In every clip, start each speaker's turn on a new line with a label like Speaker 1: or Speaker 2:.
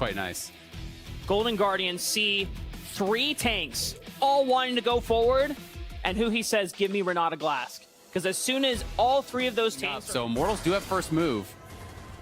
Speaker 1: quite nice.
Speaker 2: Golden Guardians see 3 tanks all wanting to go forward, and who he says, give me Renata Glask. Because as soon as all 3 of those tanks...
Speaker 1: So Immortals do have first move,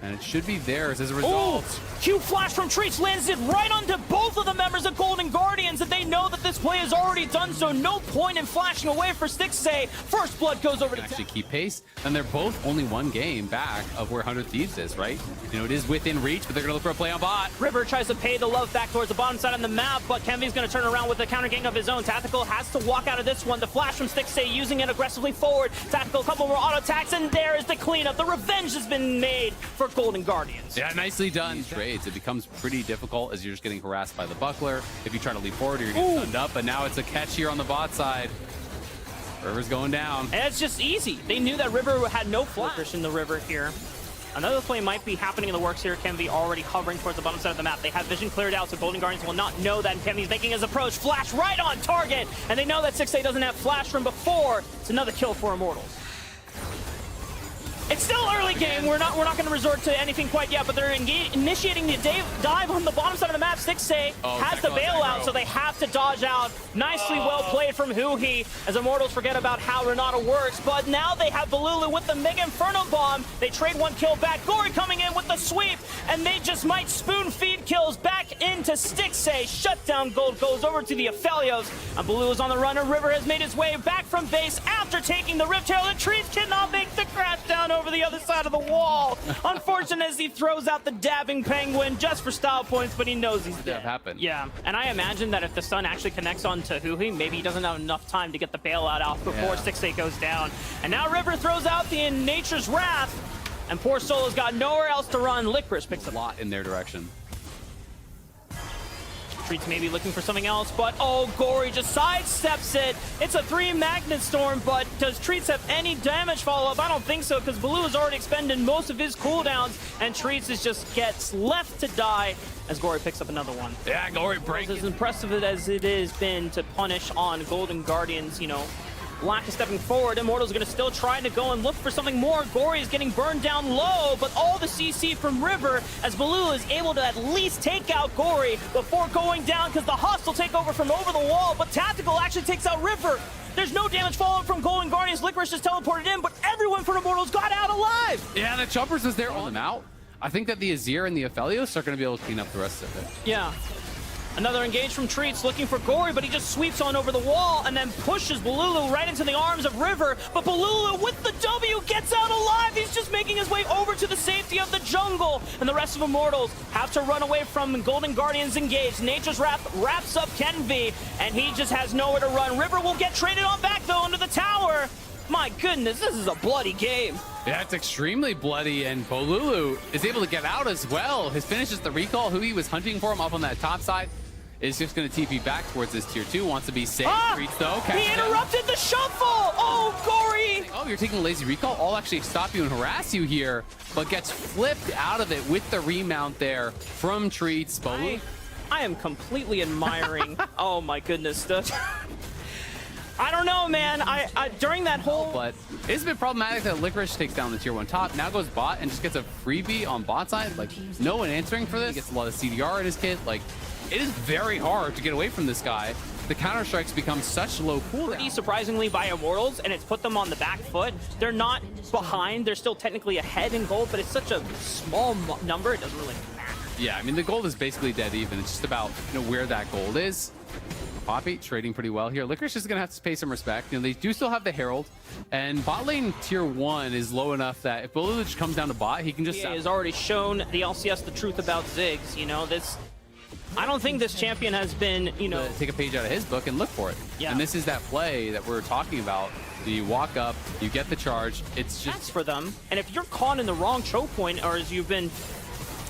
Speaker 1: and it should be theirs as a result.
Speaker 2: Q flash from Treats lands it right onto both of the members of Golden Guardians, and they know that this play is already done, so no point in flashing away for Stixxay. First blood goes over to
Speaker 1: Actually keep pace, and they're both only 1 game back of where 100 Thieves is, right? You know, it is within reach, but they're gonna look for a play on bot.
Speaker 2: River tries to pay the love back towards the bottom side on the map, but Kenvy's going to turn around with a counter gang of his own. Tactical has to walk out of this one. The flash from Stixxay using it aggressively forward. Tactical, a couple more auto attacks, and there is the cleanup. The revenge has been made for Golden Guardians.
Speaker 1: Yeah, nicely done. These trades, it becomes pretty difficult as you're just getting harassed by the buckler. If you try to leap forward, you're getting stunned up, but now it's a catch here on the bot side. River's going down.
Speaker 2: And it's just easy. They knew that River had no flash in the river here. Another play might be happening in the works here. Kenvy already hovering towards the bottom side of the map. They have vision cleared out, so Golden Guardians will not know that. And Kenvy's making his approach. Flash right on target. And they know that Stixxay doesn't have flash from before. It's another kill for Immortals. It's still early game. We're not going to resort to anything quite yet, but they're initiating the dive on the bottom side of the map. Stixxay has the bailout, so they have to dodge out. Nicely well played from Huhi, as Immortals forget about how Renata works. But now they have Balulu with the Mega Inferno Bomb. They trade 1 kill back. Gory coming in with the sweep, and they just might spoon feed kills back into Stixxay. Shutdown gold goes over to the Aphelios, and Balulu is on the run. And River has made his way back from base after taking the Rift Herald. The trees cannot make the crash down over the other side of the wall. Unfortunate as he throws out the dabbing penguin just for style points, but he knows he's dead.
Speaker 1: That happened.
Speaker 2: Yeah, and I imagine that if the stun actually connects onto Huhi, maybe he doesn't have enough time to get the bailout out before Stixxay goes down. And now River throws out the Nature's Wrath, and poor Solo's got nowhere else to run. Licorice picks
Speaker 1: A lot in their direction.
Speaker 2: Treats maybe looking for something else, but oh, Gory just sidesteps it. It's a 3 Magnet Storm, but does Treats have any damage follow-up? I don't think so, because Baloo has already expended most of his cooldowns, and Treats just gets left to die as Gory picks up another one.
Speaker 1: Yeah, Gory breaks.
Speaker 2: As impressive as it has been to punish on Golden Guardians, you know, lack of stepping forward. Immortals are going to still try to go and look for something more. Gory is getting burned down low, but all the CC from River as Baloo is able to at least take out Gory before going down, because the hostile takeover from over the wall, but Tactical actually takes out River. There's no damage fallout from Golden Guardians. Licorice just teleported in, but everyone from Immortals got out alive.
Speaker 1: Yeah, the Choppers is there on them out. I think that the Azir and the Aphelios are going to be able to clean up the rest of it.
Speaker 2: Yeah. Another engage from Treats looking for Gory, but he just sweeps on over the wall and then pushes Balulu right into the arms of River. But Balulu with the W gets out alive. He's just making his way over to the safety of the jungle. And the rest of Immortals have to run away from Golden Guardians engaged. Nature's Wrath wraps up Kenvy, and he just has nowhere to run. River will get traded on back, though, into the tower. My goodness, this is a bloody game.
Speaker 1: Yeah, it's extremely bloody, and Bolulu is able to get out as well. His finish is the recall. Who he was hunting for him up on that top side is just going to TP back towards this tier 2. Wants to be safe. Treats though.
Speaker 2: He interrupted the shuffle. Oh, Gory.
Speaker 1: Oh, you're taking a lazy recall. I'll actually stop you and harass you here, but gets flipped out of it with the remount there from Treats.
Speaker 2: I am completely admiring. Oh my goodness. I don't know, man. I during that whole...
Speaker 1: But it's been problematic that Licorice takes down the tier 1 top, now goes bot and just gets a freebie on bot side. Like, no one answering for this. He gets a lot of CDR in his kit. Like, it is very hard to get away from this guy. The counter strikes become such low cooldown.
Speaker 2: Pretty surprisingly by Immortals, and it's put them on the back foot. They're not behind. They're still technically ahead in gold, but it's such a small number, it doesn't really matter.
Speaker 1: Yeah, I mean, the gold is basically dead even. It's just about, you know, where that gold is. Poppy trading pretty well here. Licorice is going to have to pay some respect. You know, they do still have the Herald, and bot lane tier 1 is low enough that if Balulu comes down to bot, he can just...
Speaker 2: He has already shown the LCS the truth about Ziggs. You know, this... I don't think this champion has been, you know...
Speaker 1: Take a page out of his book and look for it. Yeah. And this is that play that we're talking about. You walk up, you get the charge. It's just...
Speaker 2: That's for them. And if you're caught in the wrong choke point, or as you've been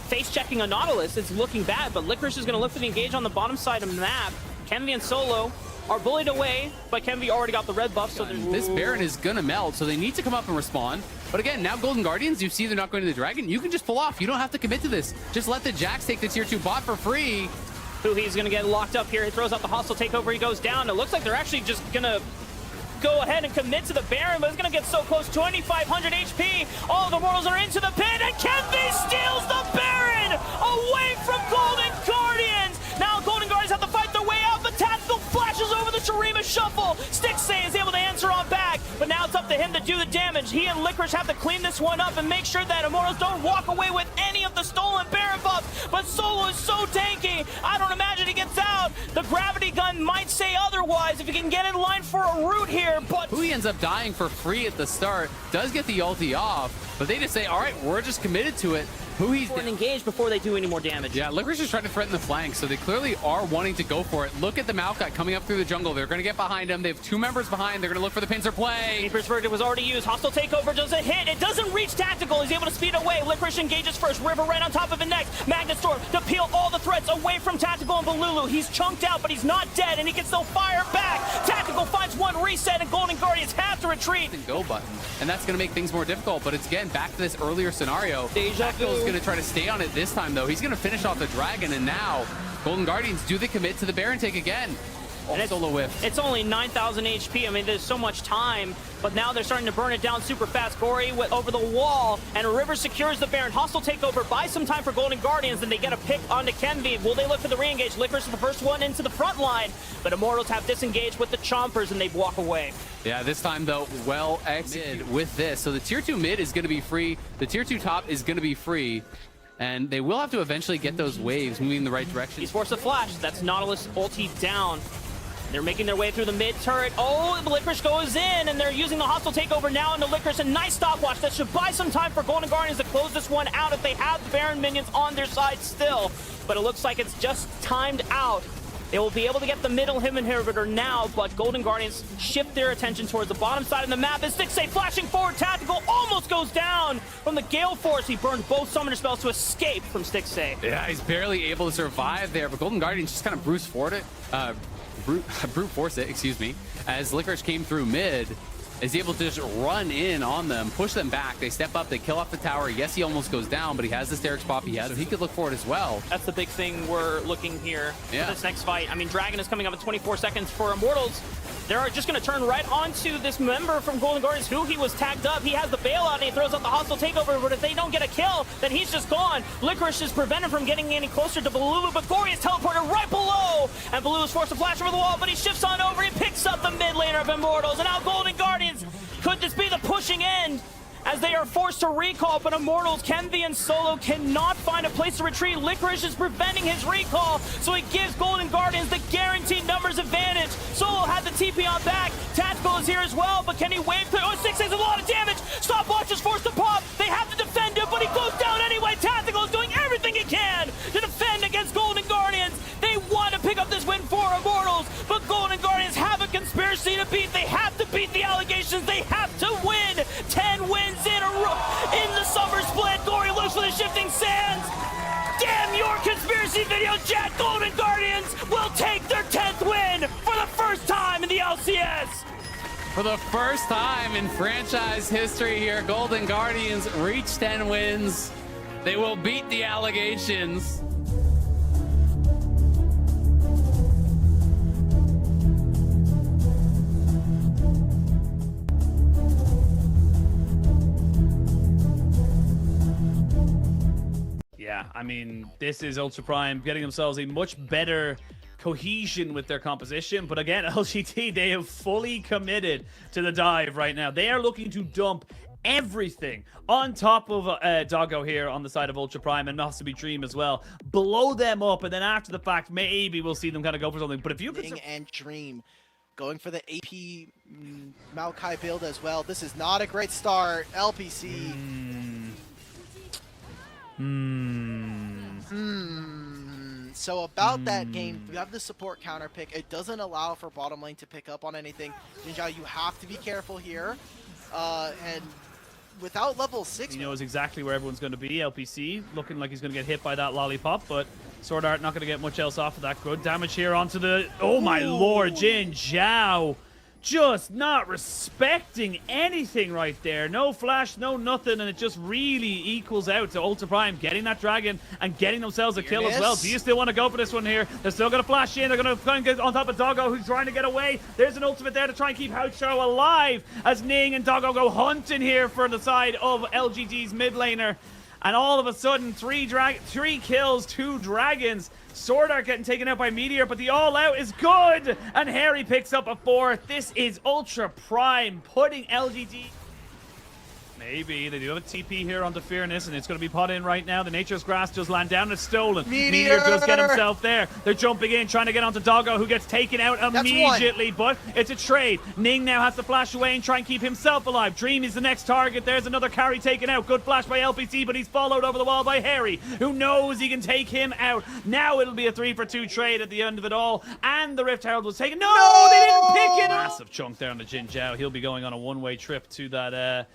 Speaker 2: face-checking a Nautilus, it's looking bad. But Licorice is going to look for the engage on the bottom side of the map. Kenvy and Solo are bullied away, but Kenvy already got the red buff, so
Speaker 1: this Baron is gonna melt, so they need to come up and respond. But again, now Golden Guardians, you see they're not going to the Dragon. You can just pull off. You don't have to commit to this. Just let the Jax take the tier 2 bot for free.
Speaker 2: Huhi's gonna get locked up here. He throws out the hostile takeover. He goes down. It looks like they're actually just gonna go ahead and commit to the Baron, but it's gonna get so close. 2,500 HP. All of the Immortals are into the pit, and Kenvy steals the Baron away from Golden to do the damage. He and Licorice have to clean this one up and make sure that Immortals don't walk away with any of the stolen Baron buffs. But Solo is so tanky. I don't imagine he gets out. The gravity gun might say otherwise if he can get in line for a root here, but
Speaker 1: He ends up dying for free at the start, does get the ulti off, but they just say, all right, we're just committed to it. He's
Speaker 2: engaged before they do any more damage.
Speaker 1: Yeah, Licorice is trying to threaten the flank, so they clearly are wanting to go for it. Look at the Maokai coming up through the jungle. They're going to get behind him. They have 2 members behind. They're going to look for the pincer play.
Speaker 2: Reaper's Verdict was already used. Hostile takeover does a hit. It doesn't reach Tactical. He's able to speed away. Licorice engages first. River right on top of it next. Magnet Storm to peel all the threats away from Tactical and Balulu. He's chunked out, but he's not dead, and he can still fire back. Tactical finds one reset, and Golden Guardians have to retreat.
Speaker 1: And go button, and that's going to make things more difficult, but it's, again, back to this earlier scenario. Tactical is going to try to stay on it this time, though. He's going to finish off the dragon, and now Golden Guardians, do they commit to the Baron take again? Oh, solo whiff.
Speaker 2: It's only 9,000 HP. I mean, there's so much time, but now they're starting to burn it down super fast. Gory over the wall, and River secures the Baron. Hostile takeover buys some time for Golden Guardians, then they get a pick onto Kenvi. Will they look for the re-engage? Licorice is the first one into the front line, but Immortals have disengaged with the Chompers, and they walk away.
Speaker 1: Yeah, this time, though, well executed with this. So the tier 2 mid is going to be free. The tier 2 top is going to be free. And they will have to eventually get those waves moving in the right direction.
Speaker 2: He's forced a flash. That's Nautilus ulti down. They're making their way through the mid turret. Oh, the Licorice goes in, and they're using the hostile takeover now into Licorice. A nice stopwatch that should buy some time for Golden Guardians to close this one out if they have the Baron minions on their side still. But it looks like it's just timed out. They will be able to get the middle inhibitor now, but Golden Guardians shift their attention towards the bottom side of the map. As Stixxay flashing forward, Tactical almost goes down from the Gale Force. He burned both summoner spells to escape from Stixxay.
Speaker 1: Yeah, he's barely able to survive there, but Golden Guardians just kind of brute force it, excuse me, as Licorice came through mid, is able to just run in on them, push them back. They step up, they kill off the tower. Yes, he almost goes down, but he has this Derek's pop he has, so he could look for it as well.
Speaker 2: That's the big thing we're looking here for this next fight. I mean, Dragon is coming up at 24 seconds for Immortals. They're just going to turn right onto this member from Golden Guardians who he was tagged up. He has the bailout and he throws out the hostile takeover, but if they don't get a kill, then he's just gone. Licorice is prevented from getting any closer to Balulu, but Gory is teleported right below, and Balulu is forced to flash over the wall, but he shifts on over. He picks up the mid laner of Immortals, and now Golden Guardians, could this be the pushing end? As they are forced to recall, but Immortals, Kenvi, and Solo cannot find a place to retreat. Licorice is preventing his recall, so it gives Golden Guardians the guaranteed numbers advantage. Solo had the TP on back. Tactical is here as well, but can he wave through? Oh, Stixxay has a lot of damage. Stopwatch is forced to pop. They have to defend him, but he goes down anyway. Tactical is doing everything he can to defend against Golden Guardians. They want to pick up this win for Immortals, but Golden Guardians have a conspiracy to beat. They have to beat the allegations. They have to win. 10 wins in the summer split. Gory looks for the shifting sands. Damn your conspiracy video chat. Golden Guardians will take their 10th win for the first time in the LCS.
Speaker 1: For the first time in franchise history here, Golden Guardians reach 10 wins. They will beat the allegations.
Speaker 3: Yeah, I mean, this is Ultra Prime getting themselves a much better cohesion with their composition. But again, LGT, they have fully committed to the dive right now. They are looking to dump everything on top of Doggo here on the side of Ultra Prime and Masabi Dream as well. Blow them up, and then after the fact, maybe we'll see them kind of go for something. But if you could...
Speaker 4: and Dream going for the AP Maokai build as well. This is not a great start. LPC. So about that game, you have the support counter pick. It doesn't allow for bottom lane to pick up on anything. Ninja, you have to be careful here. And without level 6...
Speaker 3: He knows exactly where everyone's going to be. LPC looking like he's going to get hit by that lollipop, but Sword Art not going to get much else off of that. Good damage here onto the... Oh my lord, Jin Zhao. Just not respecting anything right there. No flash, no nothing, and it just really equals out to Ultra Prime getting that dragon and getting themselves a kill as well. Do you still want to go for this one here? They're still going to flash in. They're going to try and get on top of Doggo, who's trying to get away. There's an ultimate there to try and keep Houcho alive as Ning and Doggo go hunting here for the side of LGT's mid laner. And all of a sudden, 3 kills, 2 dragons. Sword Art getting taken out by Meteor, but the all-out is good! And Harry picks up a 4th. This is Ultra Prime, putting LGT... Maybe. They do have a TP here onto Fearness, and it's going to be put in right now. The Nature's Grass does land down. It's stolen. Meteor does get himself there. They're jumping in, trying to get onto Doggo, who gets taken out immediately, but it's a trade. Ning now has to flash away and try and keep himself alive. Dream is the next target. There's another carry taken out. Good flash by LPC, but he's followed over the wall by Harry, who knows he can take him out. Now it'll be a 3-for-2 trade at the end of it all, and the Rift Herald was taken. No, they didn't pick it up! Massive chunk down to Jin Zhao. He'll be going on a one-way trip to that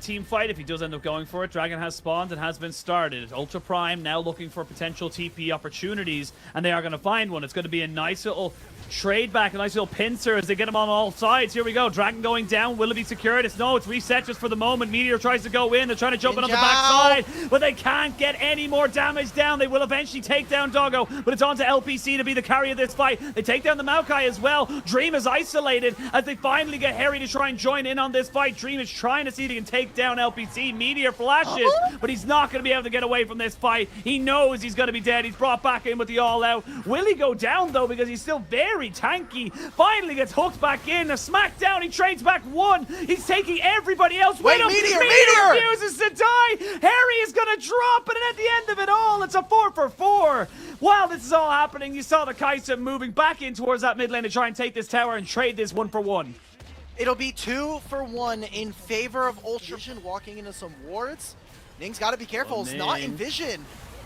Speaker 3: team fight if he does end up going for it. Dragon has spawned and has been started. Ultra Prime now looking for potential TP opportunities, and they are going to find one. It's going to be a nice little trade back, a nice little pincer as they get him on all sides. Here we go. Dragon going down. Will it be secured? It's reset just for the moment. Meteor tries to go in. They're trying to jump in on the backside, but they can't get any more damage down. They will eventually take down Doggo, but it's on to LPC to be the carry of this fight. They take down the Maokai as well. Dream is isolated as they finally get Harry to try and join in on this fight. Dream is trying to see if he can take down LPC. Meteor flashes, but he's not going to be able to get away from this fight. He knows he's going to be dead. He's brought back in with the all-out. Will he go down, though, because he's still very tanky. Finally gets hooked back in. A smackdown. He trades back one. He's taking everybody else with him.
Speaker 4: Meteor
Speaker 3: refuses to die. Harry is going to drop it, and at the end of it all, it's a 4-for-4. While this is all happening, you saw the Kai'Sa moving back in towards that mid lane to try and take this tower and trade this 1-for-1.
Speaker 4: It'll be 2-for-1 in favor of Ultra Vision walking into some wards. Ning's got to be careful. It's not in vision.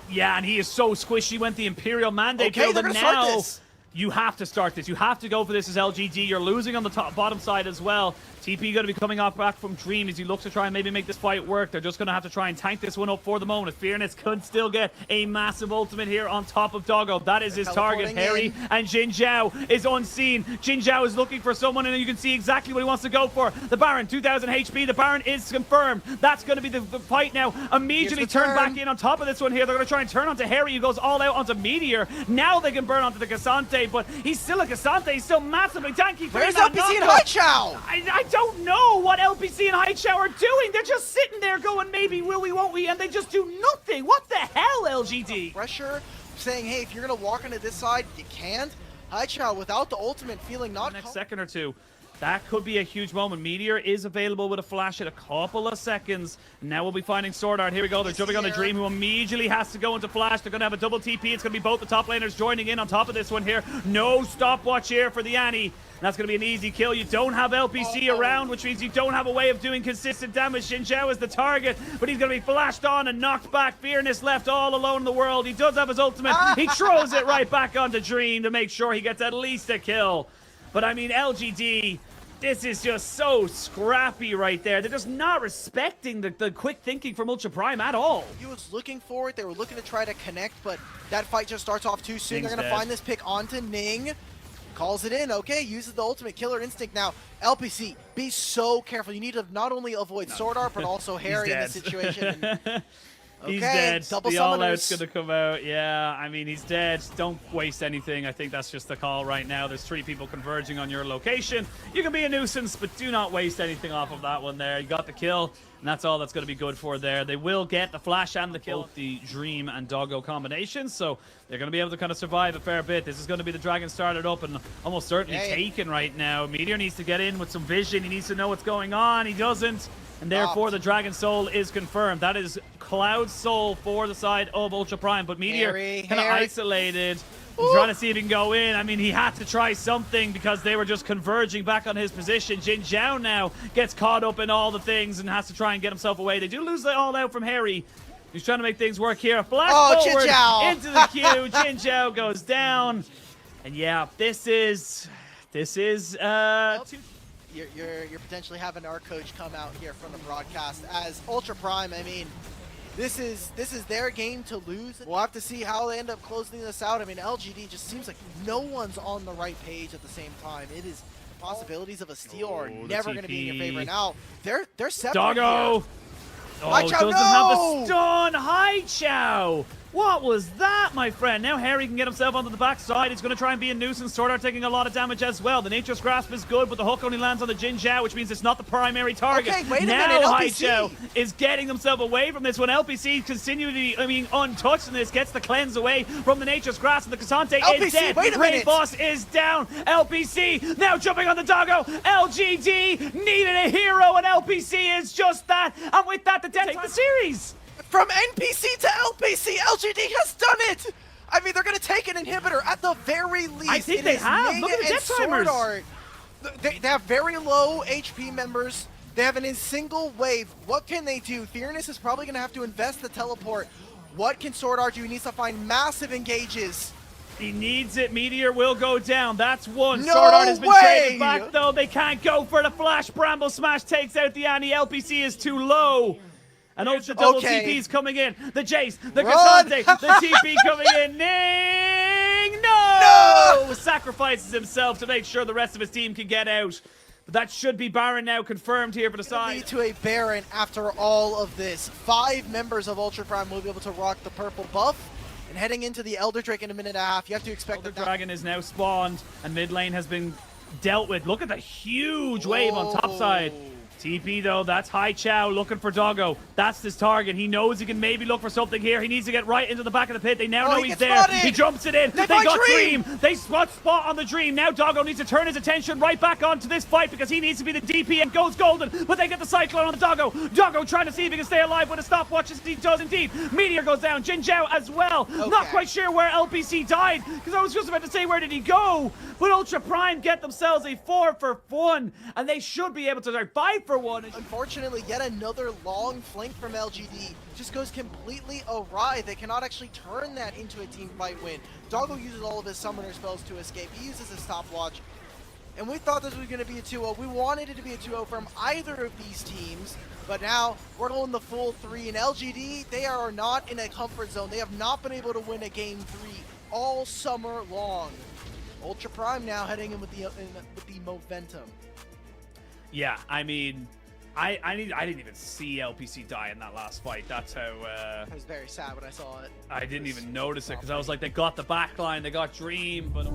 Speaker 3: Yeah, and he is so squishy. Went the Imperial Mandate
Speaker 4: build,
Speaker 3: and
Speaker 4: they're gonna
Speaker 3: now
Speaker 4: start this.
Speaker 3: You have to start this. You have to go for this as LGD. You're losing on the bottom side as well. TP going to be coming off back from Dream as he looks to try and maybe make this fight work. They're just going to have to try and tank this one up for the moment. Fearness could still get a massive ultimate here on top of Doggo. That is his target. Harry and Jin Zhao is unseen. Jin Zhao is looking for someone, and you can see exactly what he wants to go for. The Baron, 2000 HP. The Baron is confirmed. That's going to be the fight now. Immediately turn back in on top of this one here. They're going to try and turn onto Harry, who goes all out onto Meteor. Now they can burn onto the Cassante, but he's still a Cassante. He's still massively tanky.
Speaker 4: Where's LPC and Haichao?
Speaker 3: I don't know what LPC and Haichao are doing. They're just sitting there going, maybe will we, won't we, and they just do nothing. What the hell, LGD?
Speaker 4: Pressure saying, hey, if you're going to walk into this side, you can't. Haichao without the ultimate feeling not...
Speaker 3: Next second or two. That could be a huge moment. Meteor is available with a flash in a couple of seconds. Now we'll be finding Sword Art. Here we go. They're jumping on the Dream, who immediately has to go into flash. They're going to have a double TP. It's going to be both the top laners joining in on top of this one here. No stopwatch here for the Annie. That's going to be an easy kill. You don't have LPC around, which means you don't have a way of doing consistent damage. Jin Zhao is the target, but he's going to be flashed on and knocked back. Fearness left all alone in the world. He does have his ultimate. He throws it right back onto Dream to make sure he gets at least a kill. But I mean, LGD... this is just so scrappy right there. They're just not respecting the quick thinking from Ultra Prime at all.
Speaker 4: He was looking for it. They were looking to try to connect, but that fight just starts off too soon. They're going to find this pick onto Ning. Calls it in. Okay, uses the ultimate killer instinct now. LPC, be so careful. You need to not only avoid Sword Art, but also Harry in this situation. Okay,
Speaker 3: he's dead.
Speaker 4: Double
Speaker 3: the
Speaker 4: summoners.
Speaker 3: all-out's gonna come out. Yeah, I mean, he's dead. Don't waste anything. I think that's just the call right now. There's 3 people converging on your location. You can be a nuisance, but do not waste anything off of that one there. You got the kill, and that's all that's going to be good for there. They will get the flash and the kill, the Dream and Doggo combination, so they're going to be able to kind of survive a fair bit. This is going to be the Dragon started up and almost certainly taken right now. Meteor needs to get in with some vision. He needs to know what's going on. He doesn't. And therefore, the Dragon Soul is confirmed. That is Cloud Soul for the side of Ultra Prime. But Meteor kind of isolated. Trying to see if he can go in. I mean, he had to try something because they were just converging back on his position. Jin Zhao now gets caught up in all the things and has to try and get himself away. They do lose the all-out from Harry. He's trying to make things work here. Flash forward into the queue. Jin Zhao goes down. And yeah, this is...
Speaker 4: You're potentially having our coach come out here from the broadcast as Ultra Prime. I mean, this is their game to lose. We'll have to see how they end up closing this out. I mean, LGD just seems like no one's on the right page at the same time. It is possibilities of a steal are never going to be in your favor. Now they're separate.
Speaker 3: Doggo.
Speaker 4: Haichao,
Speaker 3: doesn't have the stun. Haichao What was that, my friend? Now Harry can get himself onto the backside. He's going to try and be a nuisance. Sword Art taking a lot of damage as well. The Nature's Grasp is good, but the hook only lands on the Jin Zhao, which means it's not the primary target.
Speaker 4: Okay, wait a
Speaker 3: now
Speaker 4: minute,
Speaker 3: Hai
Speaker 4: LPC.
Speaker 3: Chao is getting himself away from this one. LPC continually, untouched in this, gets the cleanse away from the Nature's Grasp, and the Kasante is
Speaker 4: LPC,
Speaker 3: dead.
Speaker 4: wait a
Speaker 3: Ray
Speaker 4: minute.
Speaker 3: Boss is down. LPC now jumping on the doggo. LGD needed a hero, and LPC is just that. And with that, the death take the series.
Speaker 4: From NPC to LPC, LGD has done it! I mean, they're going to take an inhibitor at the very least.
Speaker 3: I think
Speaker 4: It
Speaker 3: they
Speaker 4: is
Speaker 3: have.
Speaker 4: Ming
Speaker 3: Look at the
Speaker 4: and
Speaker 3: death timers.
Speaker 4: Sword Art. They have very low HP members. They have a single wave. What can they do? Fearness is probably going to have to invest the teleport. What can Sword Art do? He needs to find massive engages.
Speaker 3: He needs it. Meteor will go down. That's one.
Speaker 4: No
Speaker 3: Sword Art has been
Speaker 4: way!
Speaker 3: traded back, though. They can't go for the flash. Bramble Smash takes out the Annie. LPC is too low. And Ultra double
Speaker 4: Okay.
Speaker 3: TP is coming in. The Jace, the
Speaker 4: Run!
Speaker 3: Cassante, the TP coming in. Ning! No! Sacrifices himself to make sure the rest of his team can get out. But that should be Baron now confirmed here for the side.
Speaker 4: Lead to a Baron after all of this. 5 members of Ultra Prime will be able to rock the purple buff. And heading into the Elder Drake in a minute and a half, you have to expect
Speaker 3: The
Speaker 4: that.
Speaker 3: Dragon is now spawned, and mid lane has been dealt with. Look at the huge wave on top side. TP though, that's Hai Chao looking for Doggo. That's his target. He knows he can maybe look for something here. He needs to get right into the back of the pit. They now know
Speaker 4: he
Speaker 3: he's
Speaker 4: gets
Speaker 3: there.
Speaker 4: spotted.
Speaker 3: He jumps it in. They
Speaker 4: find
Speaker 3: got
Speaker 4: Dream.
Speaker 3: They spot on the Dream. Now Doggo needs to turn his attention right back onto this fight because he needs to be the DP and goes golden. But they get the Cyclone on the Doggo. Doggo trying to see if he can stay alive with a stopwatch. He does indeed. Meteor goes down. Jin Zhao as well. Not quite sure where LPC died because I was just about to say where did he go. But Ultra Prime get themselves a 4-for-1 and they should be able to start 5-for-1.
Speaker 4: Unfortunately, yet another long flank from LGD just goes completely awry. They cannot actually turn that into a team fight win. Doggo uses all of his summoner spells to escape. He uses his stopwatch. And we thought this was going to be a 2-0. We wanted it to be a 2-0 from either of these teams. But now we're going the full 3. And LGD, they are not in a comfort zone. They have not been able to win a game 3 all summer long. Ultra Prime now heading in with the momentum.
Speaker 3: Yeah, I mean, I didn't even see LPC die in that last fight. That's how
Speaker 4: I was very sad when I saw it.
Speaker 3: I didn't even notice it because I was like, they got the backline, they got Dream, but.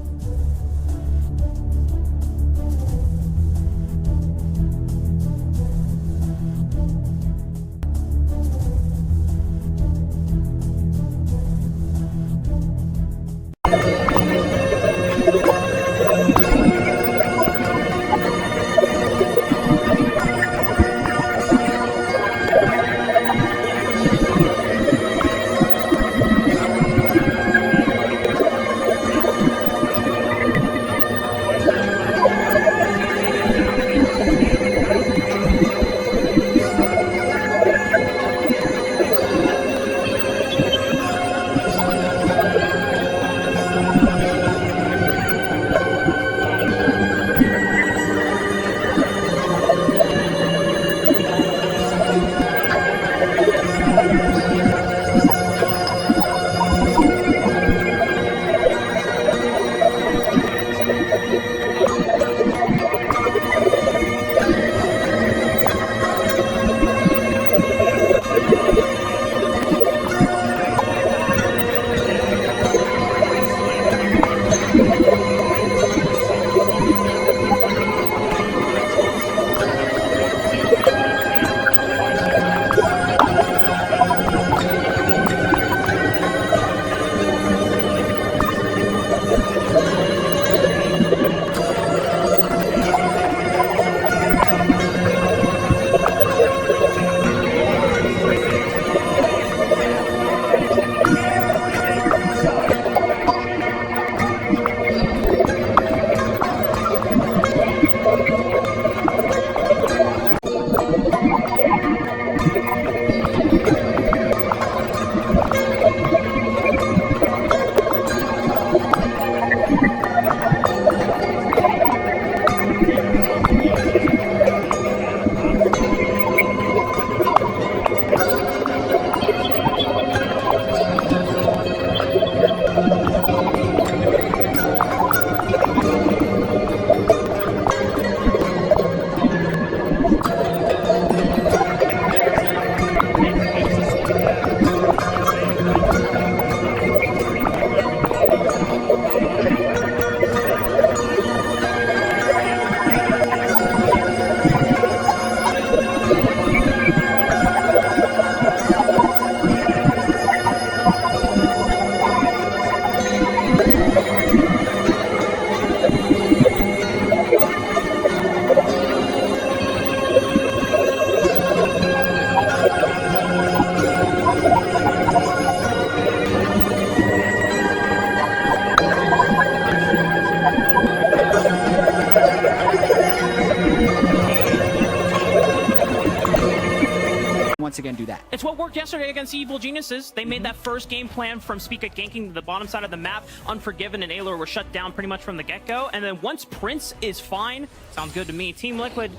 Speaker 5: again do that.
Speaker 2: It's what worked yesterday against Evil Geniuses. They made that first game plan from Spica ganking the bottom side of the map. Unforgiven and Aylor were shut down pretty much from the get-go. And then once Prince is fine, sounds good to me. Team Liquid,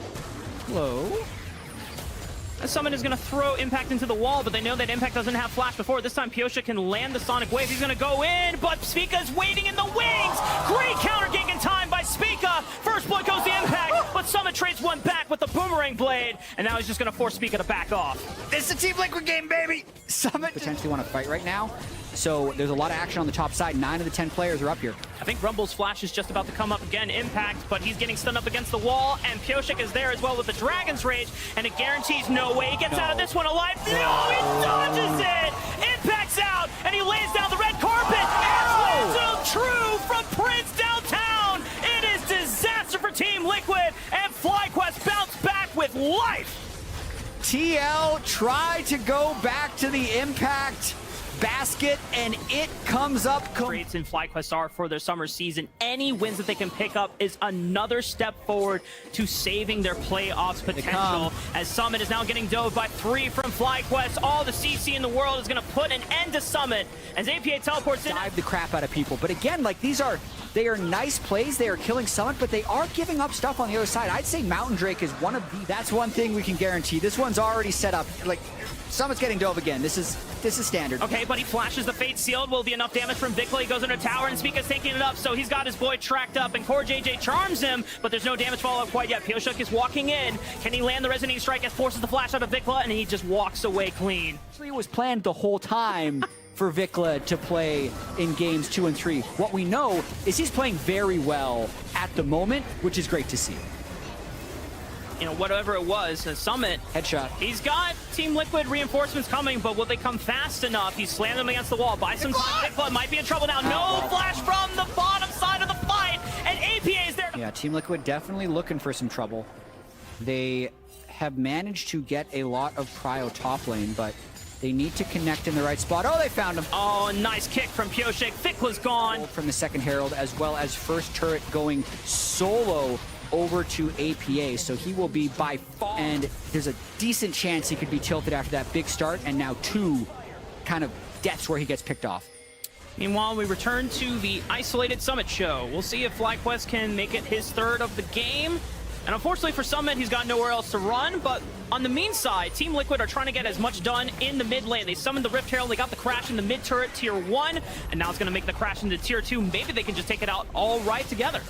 Speaker 5: Hello.
Speaker 2: Summit is going to throw Impact into the wall, but they know that Impact doesn't have flash before. This time, Pyosha can land the Sonic Wave. He's going to go in, but Spica's waiting in the wings. Great counter gank in time by Spica. First blood goes to Impact, but Summit trades one back with the Boomerang Blade, and now he's just going to force Spica to back off.
Speaker 5: This is a Team Liquid game, baby! Summit potentially want to fight right now, so there's a lot of action on the top side. 9 of the 10 players are up here.
Speaker 2: I think Rumble's flash is just about to come up again. Impact, but he's getting stunned up against the wall, and Pyosik is there as well with the Dragon's Rage, and it guarantees no way he gets out of this one alive. No, he dodges it! Impact's out, and he lays down the red carpet, and lands true from Prince downtown! It is disaster for Team Liquid, and FlyQuest bounced back with life!
Speaker 5: TL tried to go back to the Impact basket, and it comes up.
Speaker 2: Trades in FlyQuest are for their summer season. Any wins that they can pick up is another step forward to saving their playoffs potential. As Summit is now getting dove by 3 from FlyQuest. All the CC in the world is going to put an end to Summit as APA teleports in.
Speaker 5: Dive the crap out of people. But again, like they are nice plays. They are killing Summit, but they are giving up stuff on the other side. I'd say Mountain Drake is one of the. That's one thing we can guarantee. This one's already set up. Like, Summit's getting dove again. This is standard.
Speaker 2: Okay, but he flashes the Fate Sealed. Will be enough damage from Vikla. He goes under tower, and Spica's taking it up, so he's got his boy tracked up, and Core JJ charms him, but there's no damage follow-up quite yet. Pyosik is walking in. Can he land the Resonating Strike as forces the flash out of Vikla, and he just walks away clean.
Speaker 5: Actually, it was planned the whole time for Vikla to play in games 2 and 3. What we know is he's playing very well at the moment, which is great to see.
Speaker 2: You know, whatever it was, Summit.
Speaker 5: Headshot.
Speaker 2: He's got Team Liquid reinforcements coming, but will they come fast enough? He's slammed them against the wall. Buy some time. Vikla might be in trouble now. No flash from the bottom side of the fight, and APA is there.
Speaker 5: Yeah, Team Liquid definitely looking for some trouble. They have managed to get a lot of prio top lane, but they need to connect in the right spot. Oh, they found him.
Speaker 2: Oh, nice kick from Pyosik. Vikla's gone.
Speaker 5: From the second Herald, as well as first turret going solo over to APA, so he will be by far, and there's a decent chance he could be tilted after that big start, and now 2 kind of deaths where he gets picked off.
Speaker 2: Meanwhile, we return to the isolated Summit show. We'll see if FlyQuest can make it his 3rd of the game. And unfortunately for Summit, he's got nowhere else to run, but on the mean side, Team Liquid are trying to get as much done in the mid lane. They summoned the Rift Herald, they got the crash in the mid turret tier 1, and now it's going to make the crash into tier 2. Maybe they can just take it out all right together.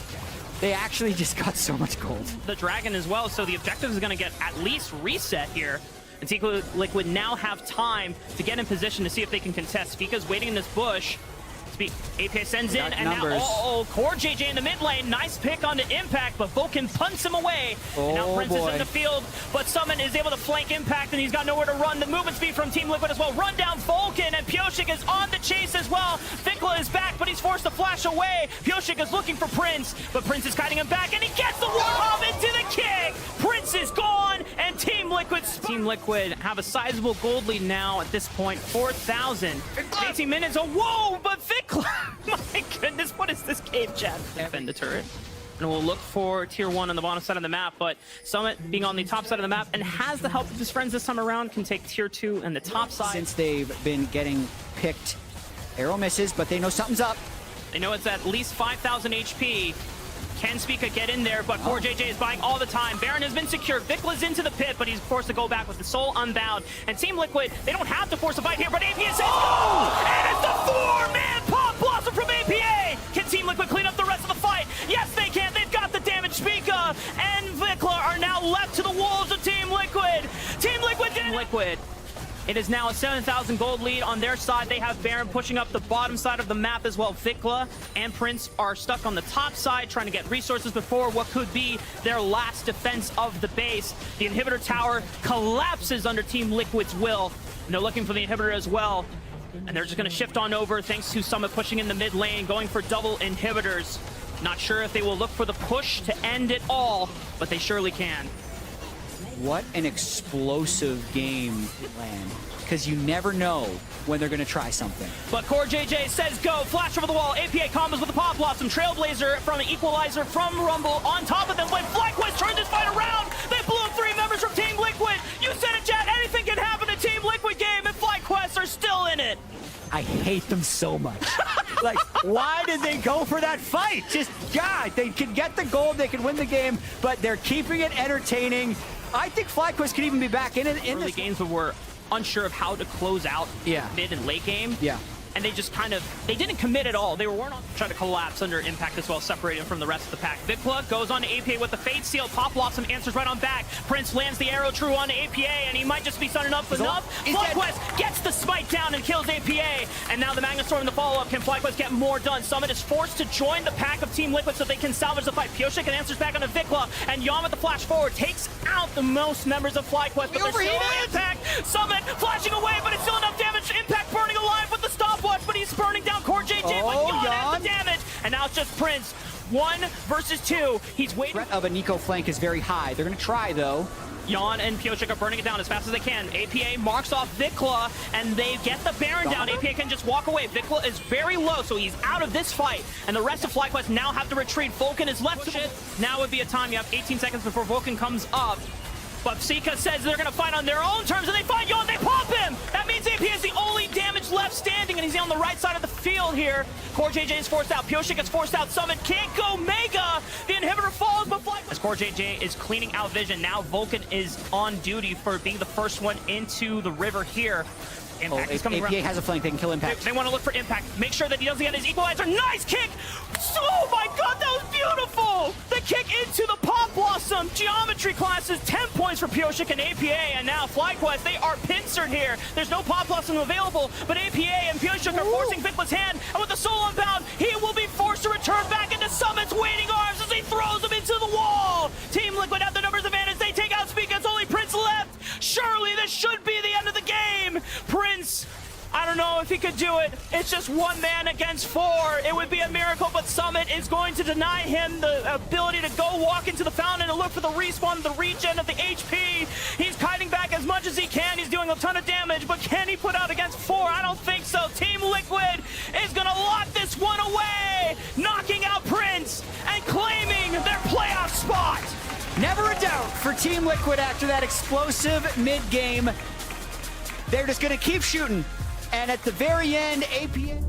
Speaker 5: They actually just got so much gold.
Speaker 2: The Dragon as well, so the objective is going to get at least reset here. And Team Liquid now have time to get in position to see if they can contest. Fika's waiting in this bush. APA sends in, and
Speaker 5: numbers.
Speaker 2: Now, Core JJ in the mid lane. Nice pick on the Impact, but Vulcan punts him away. And now Prince is in the field, but Summon is able to flank Impact, and he's got nowhere to run. The movement speed from Team Liquid as well. Run down Vulcan, and Pyosik is on the chase as well. Vikla is back, but he's forced to flash away. Pyosik is looking for Prince, but Prince is kiting him back, and he gets the Warhawk into the kick. Prince is gone, and Team Liquid have a sizable gold lead now at this point, 4,000. 18 minutes, oh, whoa, but Vikla, my goodness, what is this game, chat? Defend the turret. And we'll look for tier 1 on the bottom side of the map, but Summit being on the top side of the map and has the help of his friends this time around can take tier 2 and the top side.
Speaker 5: Since they've been getting picked, arrow misses, but they know something's up.
Speaker 2: They know it's at least 5,000 HP. Can Spica get in there, but Core JJ is buying all the time. Baron has been secured. Vikla's into the pit, but he's forced to go back with the Soul Unbound. And Team Liquid, they don't have to force a fight here, but APA says go! And it's the 4-man Pop Blossom from APA! Can Team Liquid clean up the rest of the fight? Yes, they can. They've got the damage. Spica and Vikla are now left to the wolves of Team Liquid. Team Liquid. It is now a 7,000 gold lead on their side. They have Baron pushing up the bottom side of the map as well. Vikla and Prince are stuck on the top side trying to get resources before what could be their last defense of the base. The inhibitor tower collapses under Team Liquid's will. And they're looking for the inhibitor as well. And they're just going to shift on over thanks to Summit pushing in the mid lane, going for double inhibitors. Not sure if they will look for the push to end it all, but they surely can.
Speaker 5: What an explosive game, Land. Because you never know when they're going to try something.
Speaker 2: But Core JJ says go. Flash over the wall. APA combos with the Pop Blossom. Trailblazer from an Equalizer from Rumble. On top of them, when FlyQuest turned this fight around, they blew up 3 members from Team Liquid. You said it, chat. Anything can happen to Team win it.
Speaker 5: I hate them so much. Like, why did they go for that fight? Just, God, they can get the gold, they can win the game, but they're keeping it entertaining. I think FlyQuest could even be back in
Speaker 2: Early
Speaker 5: this
Speaker 2: games but were unsure of how to close out mid and late game.
Speaker 5: Yeah.
Speaker 2: And they just kind of, they didn't commit at all. They weren't trying to collapse under impact as well, separating from the rest of the pack. Vikla goes on to APA with the Fate Seal. Pop Blossom answers right on back. Prince lands the arrow true on to APA, and he might just be sunning up enough. FlyQuest gets the smite down and kills APA. And now the Magnastorm in the follow-up. Can FlyQuest get more done? Summit is forced to join the pack of Team Liquid so they can salvage the fight. Pioshik answers back onto Vikla, and Yon with the flash forward takes out the most members of FlyQuest, but there's still impact. Summit flashing away, but it's still enough damage. Impact burning alive with the stopwatch, but he's burning down Core JJ, but Yon has the damage. And now it's just Prince. 1 versus 2. He's waiting.
Speaker 5: threat of a Nico flank is very high. They're going to try, though.
Speaker 2: Yon and Pioshik are burning it down as fast as they can. APA marks off Vikla, and they get the Baron down. APA can just walk away. Vikla is very low, so he's out of this fight. And the rest of FlyQuest now have to retreat. Vulcan is left to it. Now would be a time. You have 18 seconds before Vulcan comes up. But Sika says they're going to fight on their own terms, and they find Yon. They pop him! That means AP is the only damage left standing, and he's on the right side of the field here. Core JJ is forced out. Pioshik is forced out. Summit can't go Mega. The inhibitor falls, but as Core JJ is cleaning out vision. Now Vulcan is on duty for being the first one into the river here. Impact is coming
Speaker 5: APA
Speaker 2: around.
Speaker 5: has a flank. They can kill Impact.
Speaker 2: They want to look for Impact. Make sure that he doesn't get his equalizer. Nice kick! Oh my god, that was beautiful! The kick into the Pop Blossom. Geometry classes, 10 points for Pioshik and APA, and now FlyQuest, they are pincered here. There's no Pop Blossom available, but APA and Pioshik are forcing Vikla's hand, and with the soul unbound, he will be forced to return back into Summit's waiting arms as he throws him into the wall. Team Liquid have the numbers advantage. They take out Speak. It's only Prince left. Surely this should be the end of the game. Prince, I don't know if he could do it. It's just 1 man against 4. It would be a miracle, but Summit is going to deny him the ability to go walk into the fountain and look for the respawn, the regen of the HP. He's kiting back as much as he can. He's doing a ton of damage, but can he put out against 4? I don't think so. Team Liquid is going to lock this one away, knocking out Prince and claiming their playoff spot.
Speaker 5: Never a doubt for Team Liquid after that explosive mid-game. They're just going to keep shooting. And at the very end, APA...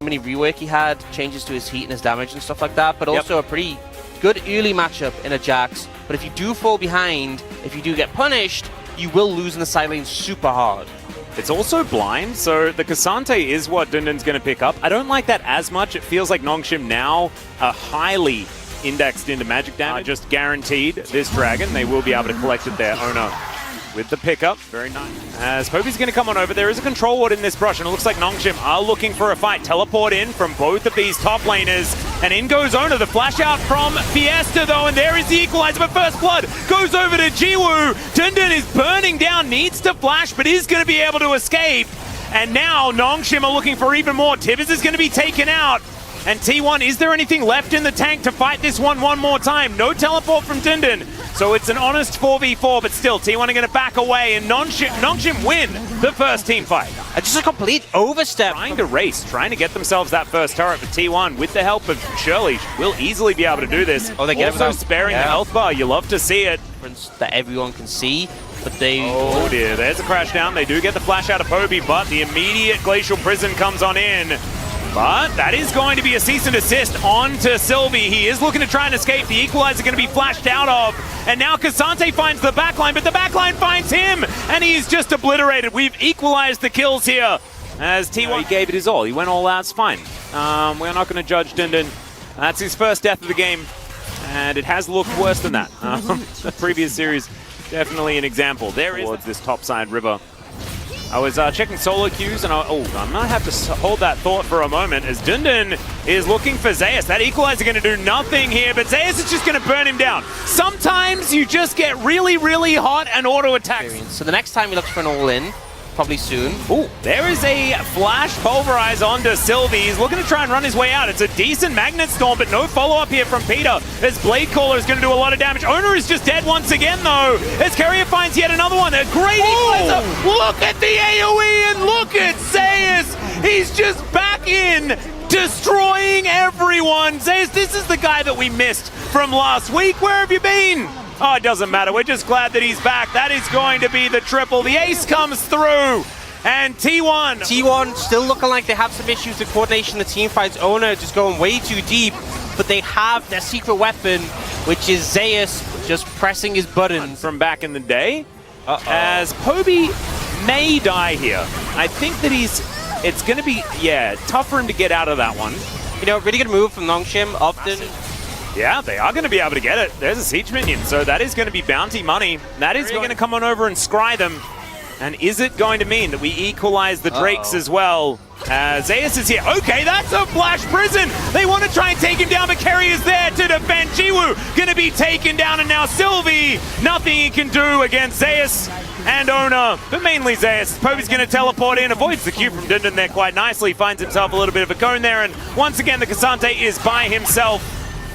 Speaker 6: many rework he had, changes to his heat and his damage and stuff like that, but also a pretty good early matchup in a Jax. But if you do fall behind, if you do get punished, you will lose in the side lane super hard.
Speaker 7: It's also blind, so the Cassante is what Dundun's going to pick up. I don't like that as much. It feels like Nongshim now are highly indexed into magic damage. Just guaranteed this dragon, they will be able to collect it their owner with the pickup. Very nice. As Poby's going to come on over, there is a control ward in this brush, and it looks like Nongshim are looking for a fight. Teleport in from both of these top laners, and in goes Owner. The flash out from Fiesta, though, and there is the equalizer, but First Blood goes over to Jiwoo. Dundun is burning down, needs to flash, but is going to be able to escape. And now Nongshim are looking for even more. Tibbers is going to be taken out. And T1, is there anything left in the tank to fight this one more time? No teleport from Dundun. So it's an honest 4v4, but still, T1 are going to back away, and Nongshim win the first team fight.
Speaker 6: Just a complete overstep.
Speaker 7: Trying to race, trying to get themselves that first turret for T1 with the help of Shirley. Will easily be able to do this.
Speaker 6: Oh, they get
Speaker 7: also sparing the health bar. You love to see it.
Speaker 6: That everyone can see, but they...
Speaker 7: Oh dear, there's a crash down. They do get the flash out of Poby, but the immediate Glacial Prison comes on in. But that is going to be a cease and desist on to Sylvie. He is looking to try and escape. The equalizer going to be flashed out of. And now Cassante finds the backline, but the backline finds him. And he's just obliterated. We've equalized the kills here. As T1 he gave it his all. He went all out. It's fine. We're not going to judge Dundun. That's his first death of the game. And it has looked worse than that. The previous series, definitely an example. There is towards this topside river. I was checking solo queues, and I might have to hold that thought for a moment, as Dundun is looking for Zeus. That equalizer going to do nothing here, but Zeus is just going to burn him down. Sometimes you just get really, really hot and auto-attack.
Speaker 6: So the next time he looks for an all-in, probably soon.
Speaker 7: Ooh, there is a flash pulverize onto Sylvie. He's looking to try and run his way out. It's a decent Magnet Storm, but no follow-up here from Peter, as Blade Caller is going to do a lot of damage. Owner is just dead once again, though, as Carrier finds yet another one. A great equalizer. Look at the AoE, and look at Zeus. He's just back in, destroying everyone. Zeus, this is the guy that we missed from last week. Where have you been? Oh, it doesn't matter. We're just glad that he's back. That is going to be the triple. The ace comes through. And T1.
Speaker 6: T1 still looking like they have some issues with coordination. The team fights. Owner just going way too deep. But they have their secret weapon, which is Zeus just pressing his button.
Speaker 7: From back in the day. As Poby may die here. I think that it's going to be, tough for him to get out of that one.
Speaker 6: You know, really good move from Nongshim. Often.
Speaker 7: Yeah, they are going to be able to get it. There's a siege minion, so that is going to be bounty money. That is going to come on over and scry them. And is it going to mean that we equalize the Drakes as well? Zeus is here. Okay, that's a flash prison. They want to try and take him down, but Kerry is there to defend. Jiwoo going to be taken down, and now Sylvie, nothing he can do against Zeus and Ona, but mainly Zeus. Poby's going to teleport in, avoids the Q from Dundun there quite nicely, finds himself a little bit of a cone there, and once again the Cassante is by himself.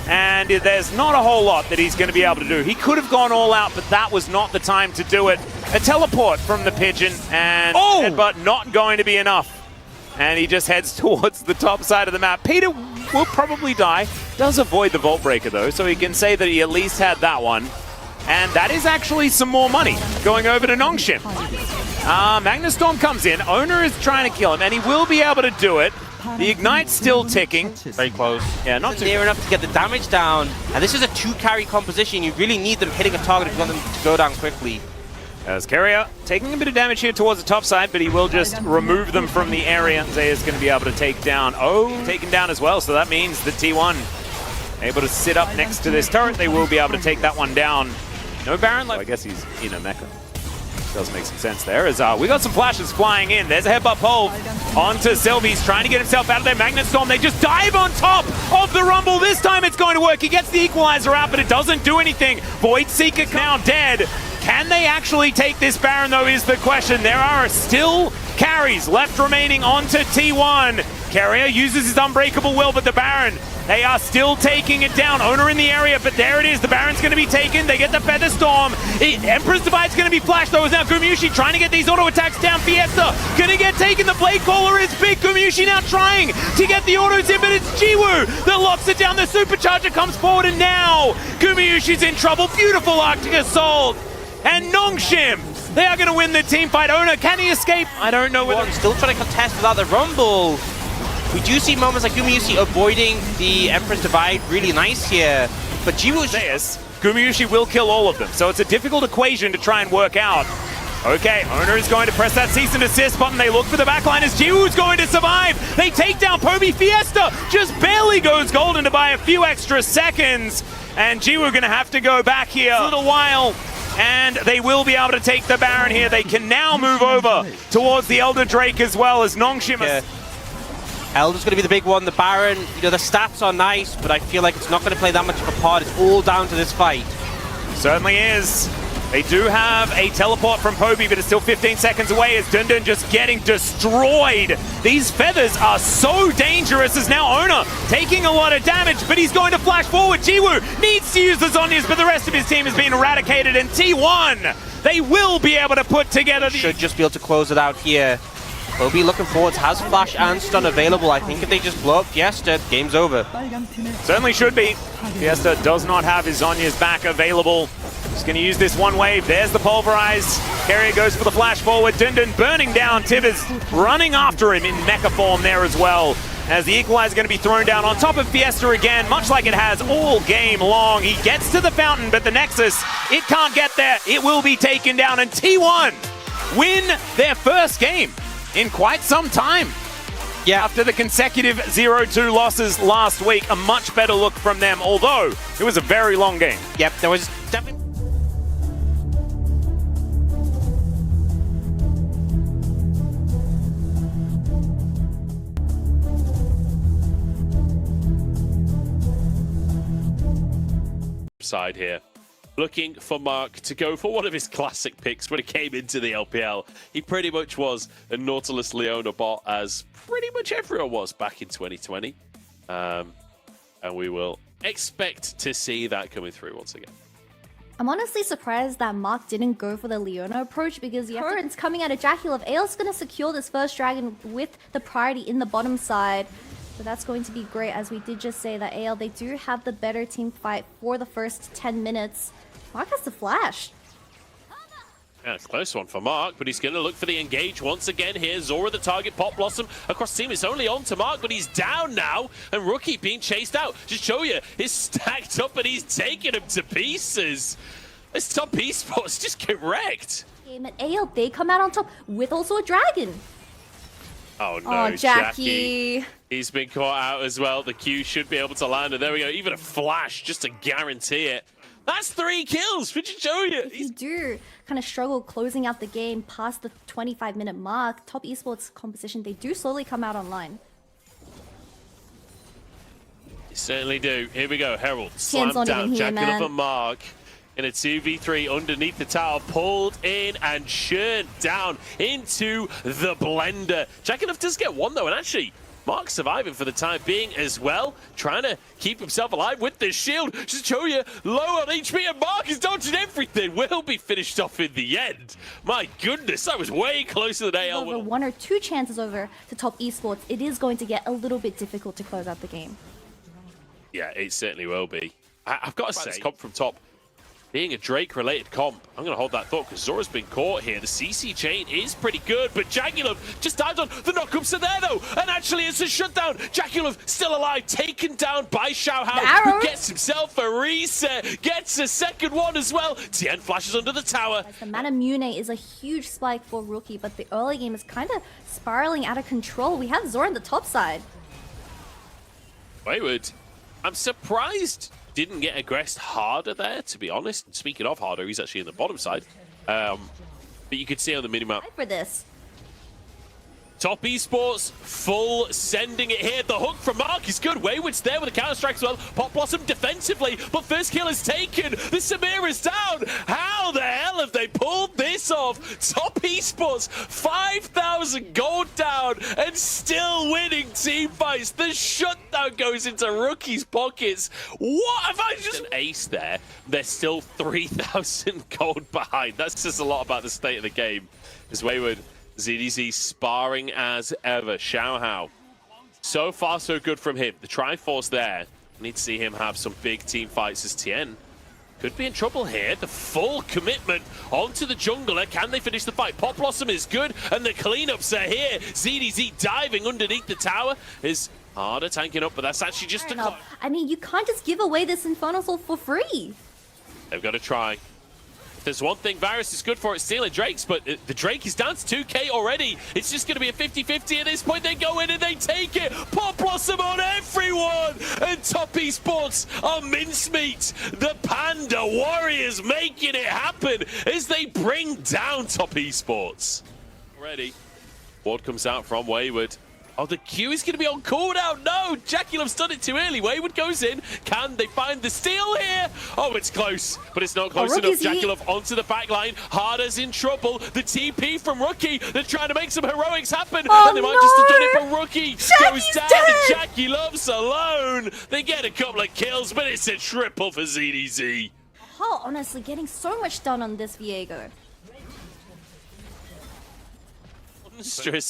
Speaker 7: And there's not a whole lot that he's going to be able to do. He could have gone all out, but that was not the time to do it. A teleport from the Pigeon, and but not going to be enough. And he just heads towards the top side of the map. Peter will probably die. Does avoid the Vault Breaker, though, so he can say that he at least had that one. And that is actually some more money going over to Nongshim. Magnus Storm comes in. Owner is trying to kill him, and he will be able to do it. The Ignite's still ticking.
Speaker 6: Very close.
Speaker 7: Yeah, not too
Speaker 6: near enough to get the damage down. And this is a 2-carry composition. You really need them hitting a target if you want them to go down quickly.
Speaker 7: As Carrier taking a bit of damage here towards the top side, but he will just remove them from the area. Zay is going to be able to take down. Taken down as well, so that means that T1 able to sit up next to this turret. They will be able to take that one down. No Baron left. I guess he's in a mecha. Does make some sense there. As we got some flashes flying in. There's a headbutt pole onto Sylvie. He's trying to get himself out of there. Magnet Storm, they just dive on top of the Rumble. This time it's going to work. He gets the equalizer out, but it doesn't do anything. Void Seeker now dead. Can they actually take this Baron, though, is the question. There are still carries left remaining onto T1. Carrier uses his Unbreakable Will, but the Baron, they are still taking it down. Owner in the area, but there it is. The Baron's going to be taken. They get the Feather Storm. Emperor's Divide's going to be flashed, though. Is now Gumushi trying to get these auto attacks down. Fiesta going to get taken. The Blade Caller is big. Gumushi now trying to get the autos in, but it's Jiwoo that locks it down. The Supercharger comes forward, and now Gumushi's in trouble. Beautiful Arctic Assault. And Nongshim, they are going to win the team fight. Owner, can he escape? I don't know whether...
Speaker 6: Still trying to contest without the Rumble. We do see moments like Gumushi avoiding the Emperor's Divide really nice here. But
Speaker 7: Gumushi will kill all of them, so it's a difficult equation to try and work out. Okay, Owner is going to press that cease and desist button. They look for the backline as Jiwoo's going to survive. They take down Poby. Fiesta just barely goes golden to buy a few extra seconds. And Jiwoo going to have to go back here a little while. And they will be able to take the Baron here. They can now move over towards the Elder Drake as well as Nongshim.
Speaker 6: Elder's going to be the big one. The Baron, you know, the stats are nice, but I feel like it's not going to play that much of a part. It's all down to this fight.
Speaker 7: Certainly is. They do have a teleport from Poby, but it's still 15 seconds away as Dundun just getting destroyed. These feathers are so dangerous as now Owner taking a lot of damage, but he's going to flash forward. Jiwoo needs to use the Zonyas, but the rest of his team has been eradicated, and T1, they will be able to put together the...
Speaker 6: Should just be able to close it out here. Poby looking forwards, has flash and stun available. I think if they just blow up Fiesta, game's over.
Speaker 7: Certainly should be. Fiesta does not have his Zonyas back available. Just going to use this one wave. There's the Pulverize. Carrier goes for the flash forward. Dundun burning down. Tibbers running after him in mecha form there as well. As the Equalizer is going to be thrown down on top of Fiesta again, much like it has all game long. He gets to the fountain, but the Nexus, it can't get there. It will be taken down, and T1 win their first game in quite some time. Yeah, after the consecutive 0-2 losses last week, a much better look from them, although it was a very long game.
Speaker 6: Yep, there was definitely...
Speaker 8: Side here, looking for Mark to go for one of his classic picks when he came into the LPL. He pretty much was a Nautilus Leona bot, as pretty much everyone was back in 2020. And we will expect to see that coming through once again.
Speaker 9: I'm honestly surprised that Mark didn't go for the Leona approach because the currents coming out of JackeyLove. AL's going to secure this first dragon with the priority in the bottom side. So that's going to be great, as we did just say that AL, they do have the better team fight for the first 10 minutes. Mark has the flash.
Speaker 8: Yeah, it's a close one for Mark, but he's going to look for the engage once again here. Zora the target, Pop Blossom across the team. It's only on to Mark, but he's down now. And Rookie being chased out. Just show you, he's stacked up and he's taking him to pieces. This top esports just get wrecked.
Speaker 9: Game at AL, they come out on top with also a dragon.
Speaker 8: Oh no,
Speaker 9: oh, Jackie.
Speaker 8: He's been caught out as well. The Q should be able to land, and there we go. Even a flash just to guarantee it. That's 3 kills for Jojo.
Speaker 9: If you do kind of struggle closing out the game past the 25-minute mark, top esports composition, they do slowly come out online.
Speaker 8: They certainly do. Here we go. Herald slammed down. JackeyLove and Mark in a 2v3 underneath the tower, pulled in and churned down into the blender. JackeyLove does get one though, and actually Mark surviving for the time being as well, trying to keep himself alive with the shield. Just show you low on HP, and Mark is dodging everything. Will be finished off in the end. My goodness, that was way closer than AL.
Speaker 9: Over 1 or 2 chances over to top esports, it is going to get a little bit difficult to close out the game.
Speaker 8: Yeah, it certainly will be. I've got to say, this comp from top, being a Drake-related comp, I'm going to hold that thought because Zora's been caught here. The CC chain is pretty good, but JackeyLove just dives on. The knockups are there, though, and actually it's a shutdown. JackeyLove still alive, taken down by Xiaohao, who gets himself a reset, gets a second one as well. Tien flashes under the tower.
Speaker 9: The Manamune is a huge spike for Rookie, but the early game is kind of spiraling out of control. We have Zora on the top side.
Speaker 8: Wayward, I'm surprised didn't get aggressed harder there, to be honest. And speaking of harder, he's actually in the bottom side. But you could see on the minimap.
Speaker 9: For this.
Speaker 8: Top esports, full sending it here. The hook from Mark is good. Wayward's there with a counter-strike as well. Pop Blossom defensively, but first kill is taken. The Samir is down. How the hell have they pulled this off? Top esports, 5,000 gold down and still winning team fights. The shutdown goes into Rookie's pockets. What have I just... An ace there. They're still 3,000 gold behind. That's just a lot about the state of the game. As Wayward... ZDZ sparring as ever. Xiaohao. So far, so good from him. The Triforce there. Need to see him have some big team fights as Tien could be in trouble here. The full commitment onto the jungler. Can they finish the fight? Pop Blossom is good, and the cleanups are here. ZDZ diving underneath the tower is harder tanking up, but that's actually just a...
Speaker 9: I mean, you can't just give away this Infernal Soul for free.
Speaker 8: They've got to try. If there's one thing Varus is good for, it's stealing Drakes, but the Drake is down to 2k already. It's just going to be a 50-50 at this point. They go in and they take it. Pop Blossom on everyone. And top esports are mincemeat. The Panda Warriors making it happen as they bring down top esports. Already. Ward comes out from Wayward. Oh, the Q is going to be on cooldown. No, JackeyLove's done it too early. Wayward goes in. Can they find the steal here? Oh, it's close, but it's not close enough. JackeyLove onto the back line. Harder's in trouble. The TP from Rookie. They're trying to make some heroics happen. And they might just have done it for Rookie. Goes down to JackeyLove's alone. They get a couple of kills, but it's a triple for ZDZ.
Speaker 9: Oh, honestly, getting so much done on this Viego.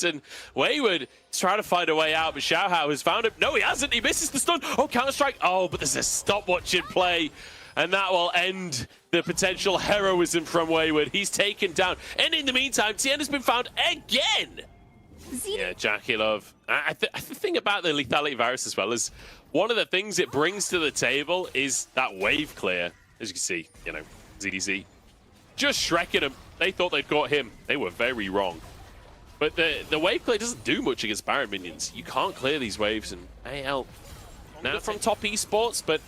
Speaker 8: And Wayward is trying to find a way out, but Xiaohao has found him. No, he hasn't. He misses the stun. Oh, counter-strike. Oh, but there's a stopwatch in play. And that will end the potential heroism from Wayward. He's taken down. And in the meantime, Tien has been found again. Yeah, JackeyLove. The thing about the lethality virus as well is one of the things it brings to the table is that wave clear. As you can see, you know, ZDZ just shrekking him. They thought they'd got him. They were very wrong. But the wave clear doesn't do much against Baron minions. You can't clear these waves, and AL now from top esports, but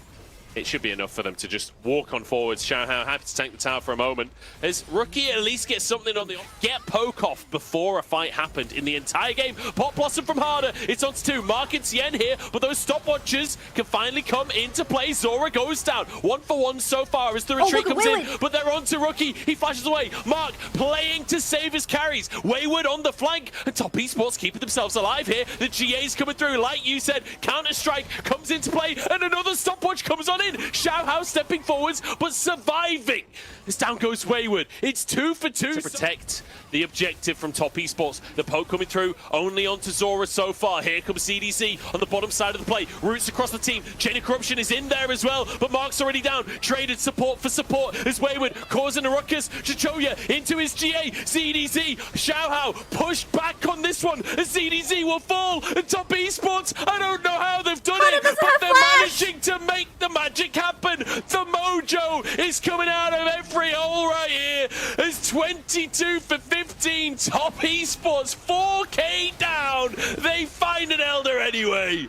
Speaker 8: it should be enough for them to just walk on forwards. Xiaohao happy to tank the tower for a moment. As Rookie at least gets something on the... Get poke off before a fight happened in the entire game. Pop Blossom from Harder. It's on to 2. Mark and Tien here, but those stopwatches can finally come into play. Zora goes down. 1 for 1 so far as the retreat comes in, but they're on to Rookie. He flashes away. Mark playing to save his carries. Wayward on the flank. And top esports keeping themselves alive here. The GA's coming through. Like you said, Counter-Strike comes into play, and another stopwatch comes on in. Xiaohao stepping forwards, but surviving. As down goes Wayward. It's 2 for 2 to protect the objective from Top Esports. The poke coming through only onto Zora so far. Here comes CDC on the bottom side of the play. Roots across the team. Chain of Corruption is in there as well, but Mark's already down. Traded support for support as Wayward causing a ruckus. Chichoya into his GA. CDC, Xiaohao pushed back on this one as CDC will fall. And Top Esports, I don't know how they've done it, but they're managing to make the magic happen. The mojo is coming out of every hole right here as 22 for 15. Top Esports 4K down. They find an Elder anyway.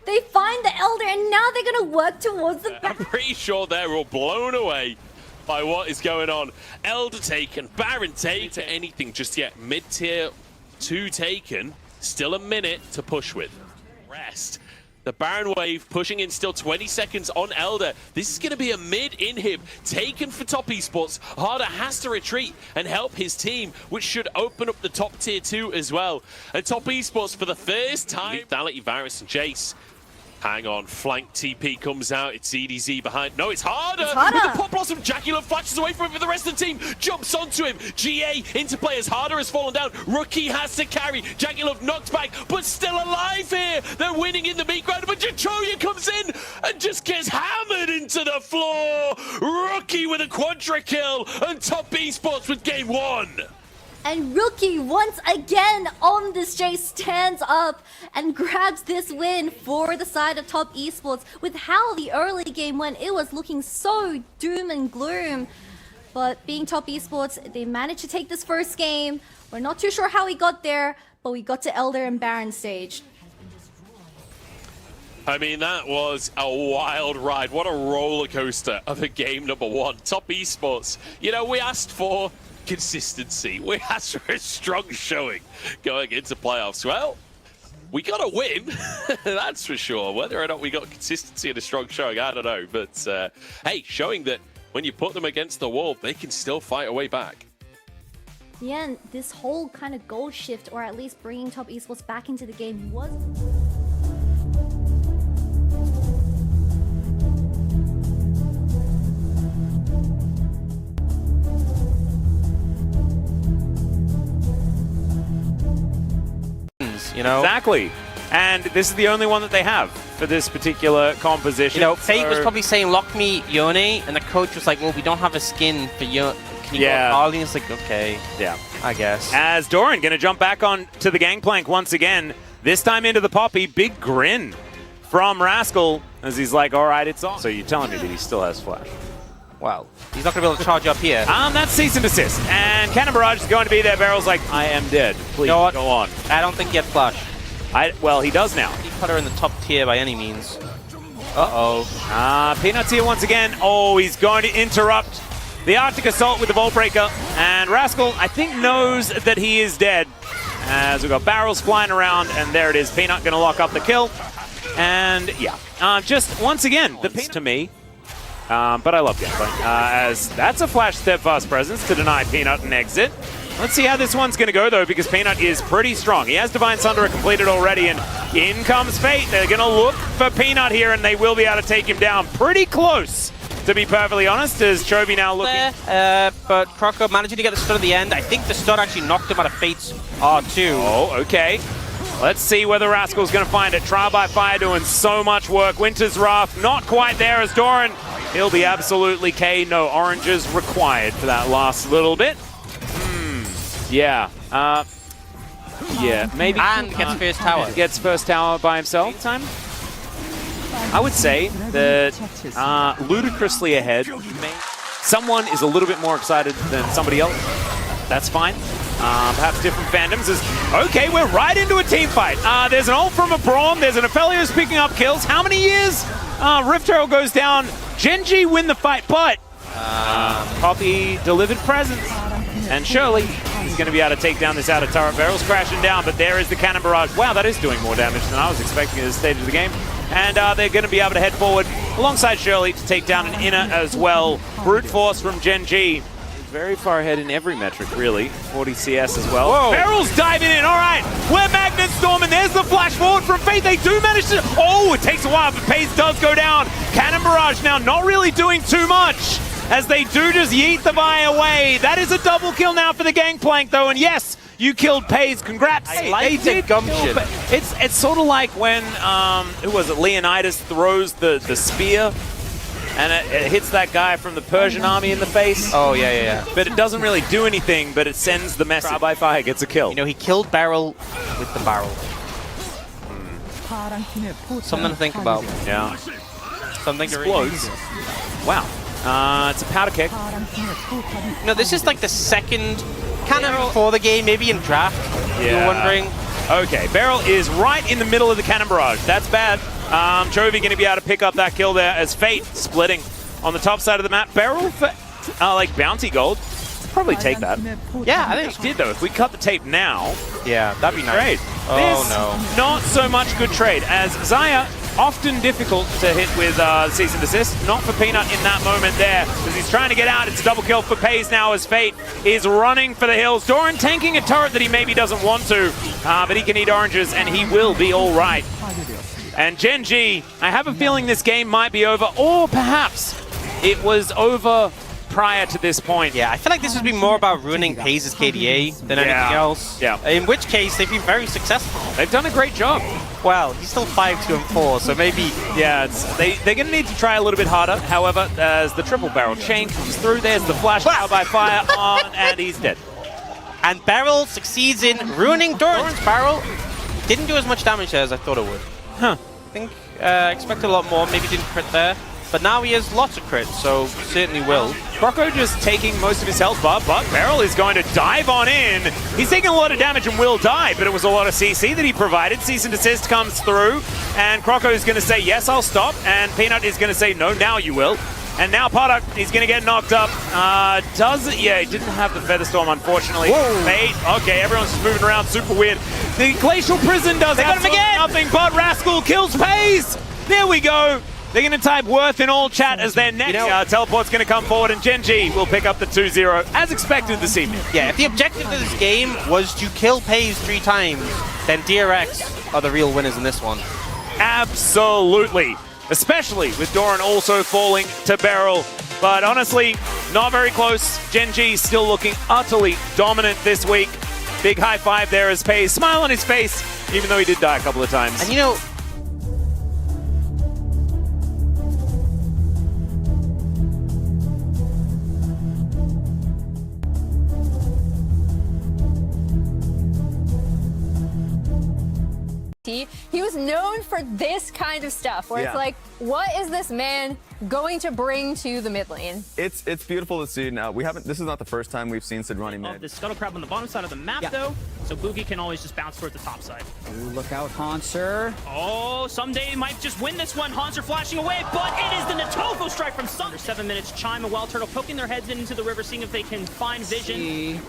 Speaker 9: They find the Elder, and now they're gonna work towards the back.
Speaker 8: I'm pretty sure they're all blown away by what is going on. Elder taken, Baron taken, to anything just yet. Mid-tier 2 taken, still a minute to push with. Rest. The Baron wave pushing in still 20 seconds on Elder. This is going to be a mid-inhib taken for Top Esports. Harder has to retreat and help his team, which should open up the top tier 2 as well. And Top Esports for the first time. Lethality, Varus and Jace. Hang on, flank TP comes out. It's CDZ behind. No, it's Harder.
Speaker 9: It's Harder.
Speaker 8: With the Pop Blossom, Jackie Love flashes away from him, but the rest of the team jumps onto him. GA into play as Harder has fallen down. Rookie has to carry. Jackie Love knocked back, but still alive here. They're winning in the meat grinder, but Chichoya comes in and just gets hammered into the floor. Rookie with a quadra kill, and Top Esports with game 1.
Speaker 9: And Rookie, once again on this J, stands up and grabs this win for the side of Top Esports. With how the early game went, it was looking so doom and gloom. But being Top Esports, they managed to take this first game. We're not too sure how we got there, but we got to Elder and Baron stage.
Speaker 8: I mean, that was a wild ride. What a roller coaster of a game number 1. Top Esports, you know, we asked for consistency. We asked for a strong showing going into playoffs. Well, we got a win, that's for sure. Whether or not we got consistency and a strong showing, I don't know. But hey, showing that when you put them against the wall, they can still fight a way back.
Speaker 9: Yeah, and this whole kind of goal shift, or at least bringing Top Esports back into the game, was...
Speaker 6: You know?
Speaker 7: Exactly. And this is the only one that they have for this particular composition.
Speaker 6: You know, Fate was probably saying, lock me Yone, and the coach was like, well, we don't have a skin for Yone. Can you go Arlene? It's like, okay.
Speaker 7: Yeah.
Speaker 6: I guess.
Speaker 7: As Doran going to jump back on to the gangplank once again, this time into the Poppy. Big grin from Rascal as he's like, all right, it's on. So you're telling me that he still has flash?
Speaker 6: Well, he's not going to be able to charge up here.
Speaker 7: That's cease and desist. And Cannon Barrage is going to be there. Barrel's like, I am dead. Please,
Speaker 6: you know what?
Speaker 7: go on.
Speaker 6: I don't think he had flash.
Speaker 7: Well, he does now.
Speaker 6: He put her in the top tier by any means. Uh-oh.
Speaker 7: Peanuts here once again. Oh, he's going to interrupt the Arctic Assault with the Vault Breaker. And Rascal, I think, knows that he is dead. As we've got barrels flying around, and there it is. Peanut going to lock up the kill. And, yeah. Just, once again, the Peanut to me. But I love Gangplank, as that's a flash steadfast presence to deny Peanut an exit. Let's see how this one's going to go, though, because Peanut is pretty strong. He has Divine Sunderer completed already, and in comes Fate. They're going to look for Peanut here, and they will be able to take him down pretty close, to be perfectly honest, as Chovy now looking.
Speaker 6: But Croco managing to get the stun at the end. I think the stun actually knocked him out of Fate's R2.
Speaker 7: Oh, okay. Let's see whether Rascal's going to find it. Trial by Fire doing so much work. Winter's Wrath not quite there as Doran. He'll be absolutely K. No oranges required for that last little bit. Yeah. Yeah, maybe.
Speaker 6: And gets first tower.
Speaker 7: Gets first tower by himself. Time. I would say that ludicrously ahead. Someone is a little bit more excited than somebody else. That's fine. Perhaps different fandoms. Okay, we're right into a team fight. There's an ult from a Braum. There's an Aphelios picking up kills. How many years? Rift Herald goes down. Genji win the fight, but Poppy delivered presence. And surely he's going to be able to take down this outer turret. Barrel's crashing down, but there is the Cannon Barrage. Wow, that is doing more damage than I was expecting at this stage of the game. And they're going to be able to head forward alongside Shirley to take down an inner as well. Brute Force from Genji. very far ahead in every metric, really. 40 CS as well. Whoa. Beryl's diving in. All right, we're Magnet Storm, and there's the flash forward from Fate. They do manage to... Oh, it takes a while, but Pace does go down. Cannon Barrage now not really doing too much, as they do just yeet the Vi away. That is a double kill now for the Gangplank, though, and yes, you killed Pace. Congrats.
Speaker 6: I like the gumption.
Speaker 7: It's sort of like when, who was it, Leonidas throws the spear, and it hits that guy from the Persian army in the face.
Speaker 6: Oh, yeah.
Speaker 7: But it doesn't really do anything, but it sends the message. Trial by Fire gets a kill.
Speaker 6: You know, he killed Barrel with the barrel. Something to think about.
Speaker 7: Yeah.
Speaker 6: Something to
Speaker 7: Explodes. Wow. It's a powder keg.
Speaker 6: No, this is like the second cannon before the game, maybe in draft.
Speaker 7: Yeah.
Speaker 6: You're wondering.
Speaker 7: Okay, Beryl is right in the middle of the cannon barrage. That's bad. Chovy going to be able to pick up that kill there as Fate splitting on the top side of the map. Beryl for like bounty gold. Probably take that.
Speaker 6: Yeah, I think
Speaker 7: it did though. If we cut the tape now,
Speaker 6: yeah, that'd be nice.
Speaker 7: Trade.
Speaker 6: Oh no.
Speaker 7: Not so much good trade as Xayah. Often difficult to hit with cease and desist. Not for Peanut in that moment there, because he's trying to get out. It's a double kill for Pace now as Fate is running for the hills. Doran tanking a turret that he maybe doesn't want to, but he can eat oranges and he will be all right. And Gen G, I have a feeling this game might be over, or perhaps it was over prior to this point.
Speaker 6: Yeah, I feel like this has been more about ruining Pace's KDA than anything else.
Speaker 7: Yeah.
Speaker 6: In which case, they've been very successful.
Speaker 7: They've done a great job.
Speaker 6: Well, he's still 5-2-4, so maybe...
Speaker 7: Yeah, they're going to need to try a little bit harder. However, as the triple barrel chain comes through, there's the flash Trial by Fire on, and he's dead.
Speaker 6: And Beryl succeeds in ruining Doran's barrel. Didn't do as much damage there as I thought it would.
Speaker 7: Huh.
Speaker 6: I think expected a lot more, maybe didn't crit there. But now he has lots of crits, so certainly will.
Speaker 7: Croco just taking most of his health bar, but Beryl is going to dive on in. He's taking a lot of damage and will die, but it was a lot of CC that he provided. Cease and desist comes through, and Croco is going to say, yes, I'll stop, and Peanut is going to say, no, now you will. And now Product, he's going to get knocked up. Yeah, he didn't have the Feather Storm, unfortunately. Fate, okay, everyone's just moving around, super weird. The Glacial Prison does absolutely nothing, but Rascal kills Pace. There we go. They're going to type Worth in all chat as their next teleport's going to come forward, and Gen G will pick up the 2-0, as expected this evening.
Speaker 6: Yeah, if the objective of this game was to kill Pace 3 times, then DRX are the real winners in this one.
Speaker 7: Absolutely. Especially with Doran also falling to Beryl. But honestly, not very close. Gen G still looking utterly dominant this week. Big high five there as Pace. Smile on his face, even though he did die a couple of times.
Speaker 6: And you know,
Speaker 10: he was known for this kind of stuff, where it's like, what is this man going to bring to the mid lane?
Speaker 11: It's beautiful to see. Now this is not the first time we've seen Sidrani mid.
Speaker 2: The Scuttle Crab on the bottom side of the map, though, so Boogie can always just bounce towards the top side.
Speaker 5: Ooh, look out, Hanser.
Speaker 2: Oh, someday he might just win this one. Hanser flashing away, but it is the Natofo strike from Sun. Under 7 minutes, Chime and Wild Turtle poking their heads into the river, seeing if they can find vision.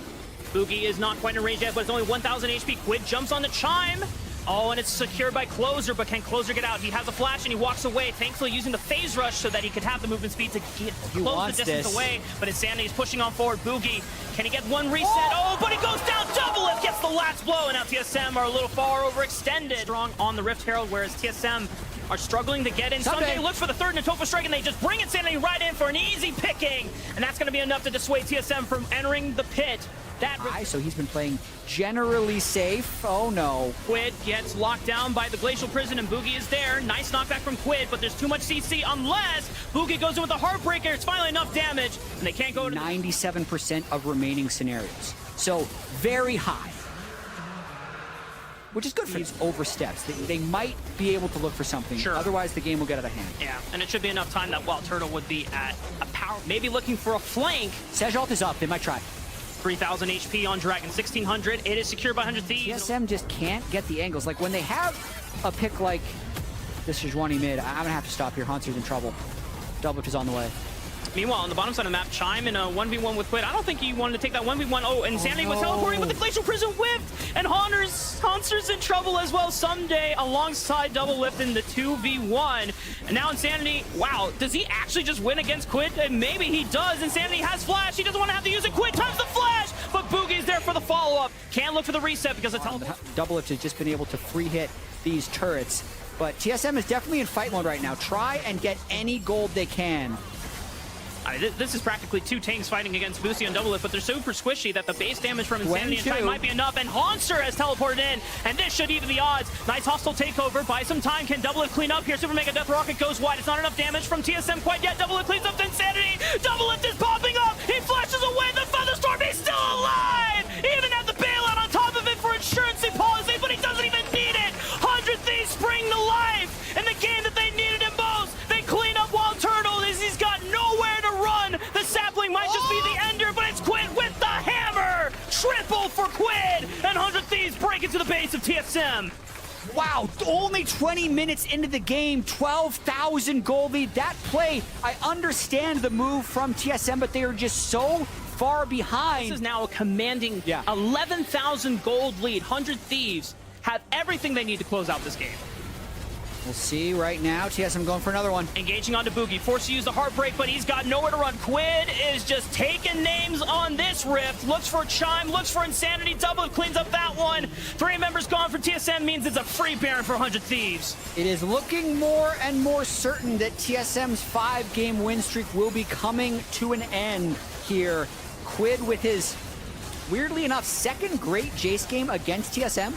Speaker 2: Boogie is not quite in range yet, but it's only 1,000 HP. Quid jumps on the Chime. Oh, and it's secured by Closer, but can Closer get out? He has a flash and he walks away, thankfully using the phase rush so that he could have the movement speed to close the distance away. But Insanity is pushing on forward. Boogie, can he get one reset? Oh, but he goes down. Double it gets the last blow, and now TSM are a little far overextended. Strong on the Rift Herald, whereas TSM are struggling to get in. Someday looks for the third Natofo strike, and they just bring Insanity right in for an easy picking. And that's going to be enough to dissuade TSM from entering the pit.
Speaker 5: So he's been playing generally safe. Oh no.
Speaker 2: Quid gets locked down by the Glacial Prison, and Boogie is there. Nice knockback from Quid, but there's too much CC unless Boogie goes in with a Heartbreaker. It's finally enough damage, and they can't go to
Speaker 5: 97% of remaining scenarios. So very high. Which is good for these oversteps. They might be able to look for something.
Speaker 2: Sure.
Speaker 5: Otherwise, the game will get out of hand.
Speaker 2: Yeah, and it should be enough time that Wild Turtle would be at a power, maybe looking for a flank.
Speaker 5: Sejalt is up. They might try.
Speaker 2: 3,000 HP on Dragon, 1,600. It is secured by 100 Thieves.
Speaker 5: TSM just can't get the angles. Like when they have a pick like this Sejuani mid, I'm gonna have to stop here. Hanser's in trouble. Double is on the way.
Speaker 2: Meanwhile, on the bottom side of the map, Chime in a 1v1 with Quid. I don't think he wanted to take that 1v1. Oh, Insanity was teleporting, but the Glacial Prison whiffed. And Haunter's in trouble as well someday alongside Doublelift in the 2v1. And now Insanity, wow, does he actually just win against Quid? And maybe he does. Insanity has flash. He doesn't want to have to use it. Quid times the flash, but Boogie's there for the follow-up. Can't look for the reset because of teleport.
Speaker 5: Doublelift has just been able to free hit these turrets, but TSM is definitely in fight mode right now. Try and get any gold they can.
Speaker 2: I mean, this is practically two tanks fighting against Boosie and Doublelift, but they're super squishy that the base damage from Insanity and time might be enough, and Haunter has teleported in, and this should even the odds. Nice hostile takeover, buy some time. Can Doublelift clean up here? Super Mega Death Rocket goes wide. It's not enough damage from TSM quite yet. Doublelift cleans up to Insanity. Doublelift is popping up. He flashes away the Thunderstorm. He's still alive. He even had the bailout on top of it for insurance policy, but he doesn't even need it. 100 Thieves spring to life in the game that they needed him most. They clean up Wild Turtle as he's got nowhere to run. The sapling might just be the ender, but it's Quid with the hammer. Triple for Quid, and 100 Thieves break into the base of TSM.
Speaker 5: Wow, only 20 minutes into the game, 12,000 gold lead. That play, I understand the move from TSM, but they are just so far behind.
Speaker 2: This is now a commanding 11,000 gold lead. 100 Thieves have everything they need to close out this game.
Speaker 5: We'll see right now. TSM going for another one.
Speaker 2: Engaging onto Boogie, forced to use the Heartbreak, but he's got nowhere to run. Quid is just taking names on this rift. Looks for Chime, looks for Insanity. Doublelift cleans up that one. 3 members gone for TSM means it's a free Baron for 100 Thieves.
Speaker 5: It is looking more and more certain that TSM's 5-game win streak will be coming to an end here. Quid with his, weirdly enough, second great Jace game against TSM.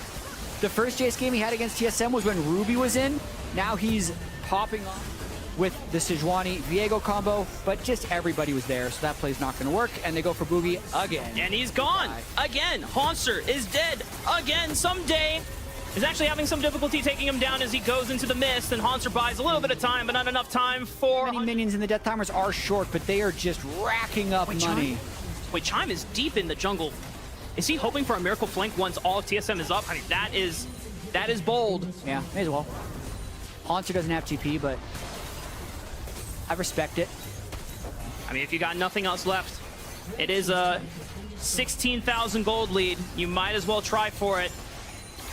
Speaker 5: The first Jace game he had against TSM was when Ruby was in. Now he's popping off with the Sejuani Viego combo, but just everybody was there, so that play's not going to work, and they go for Boogie again.
Speaker 2: And he's gone again. Haunter is dead again someday. Is actually having some difficulty taking him down as he goes into the mist, and Haunter buys a little bit of time, but not enough time for...
Speaker 5: Many minions in the death timers are short, but they are just racking up money.
Speaker 2: Chime is deep in the jungle. Is he hoping for a miracle flank once all of TSM is up? I mean, that is bold.
Speaker 5: Yeah, may as well. Haunter doesn't have TP, but I respect it.
Speaker 2: I mean, if you got nothing else left, it is a 16,000 gold lead. You might as well try for it.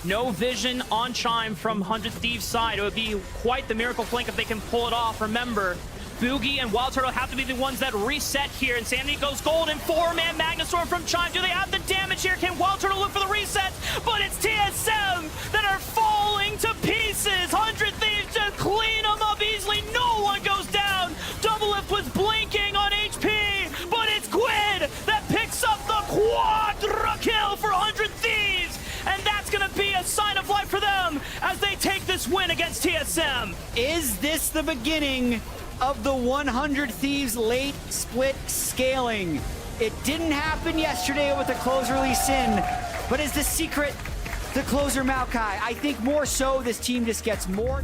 Speaker 2: No vision on Chime from 100 Thieves' side. It would be quite the miracle flank if they can pull it off. Remember, Boogie and Wild Turtle have to be the ones that reset here. Insanity goes gold and 4-man Magnastorm from Chime. Do they have the damage here? Can Wild Turtle look for the resets? But it's TSM that are falling to pieces. 100 Thieves just clean them up easily. No one goes down. Doublelift was blinking on HP, but it's Quid that picks up the quadra kill for 100 Thieves. And that's going to be a sign of life for them as they take this win against TSM.
Speaker 5: Is this the beginning of the 100 Thieves late split scaling? It didn't happen yesterday with the closer Lee Sin, but is the secret the closer Maokai? I think more so this team just gets more...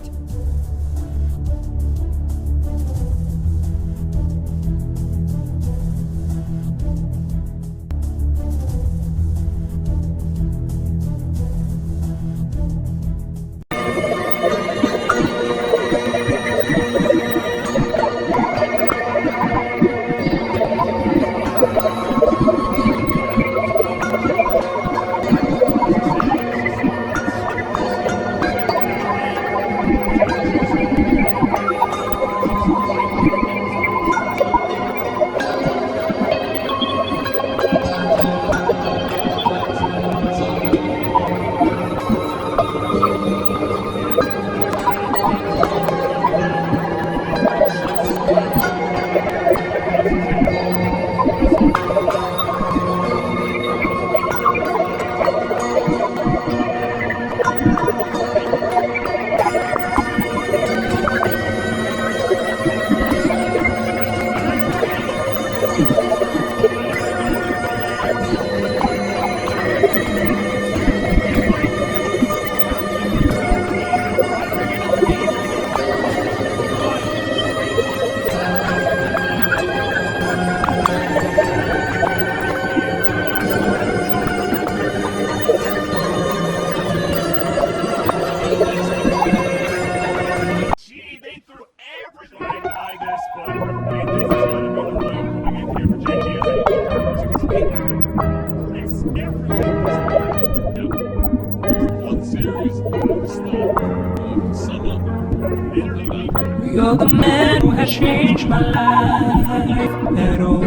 Speaker 12: You're the man who has changed my life at all.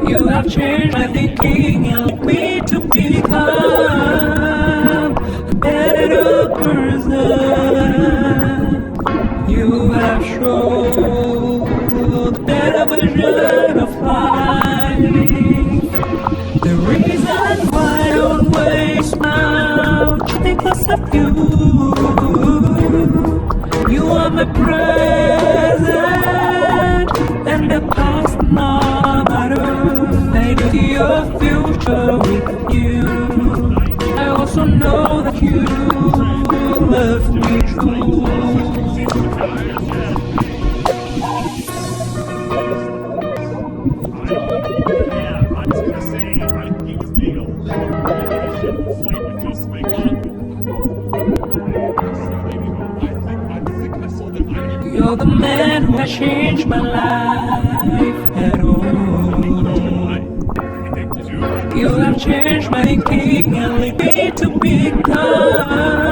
Speaker 12: You have changed my thinking and led me to become a better person. You have shown a better version of life. The reason why I always smile just because of you. You are my present and the past no matter. I know your future with you. I also know that you love me true. You're the man who has changed my life at all. You have changed my thinking and led me to become.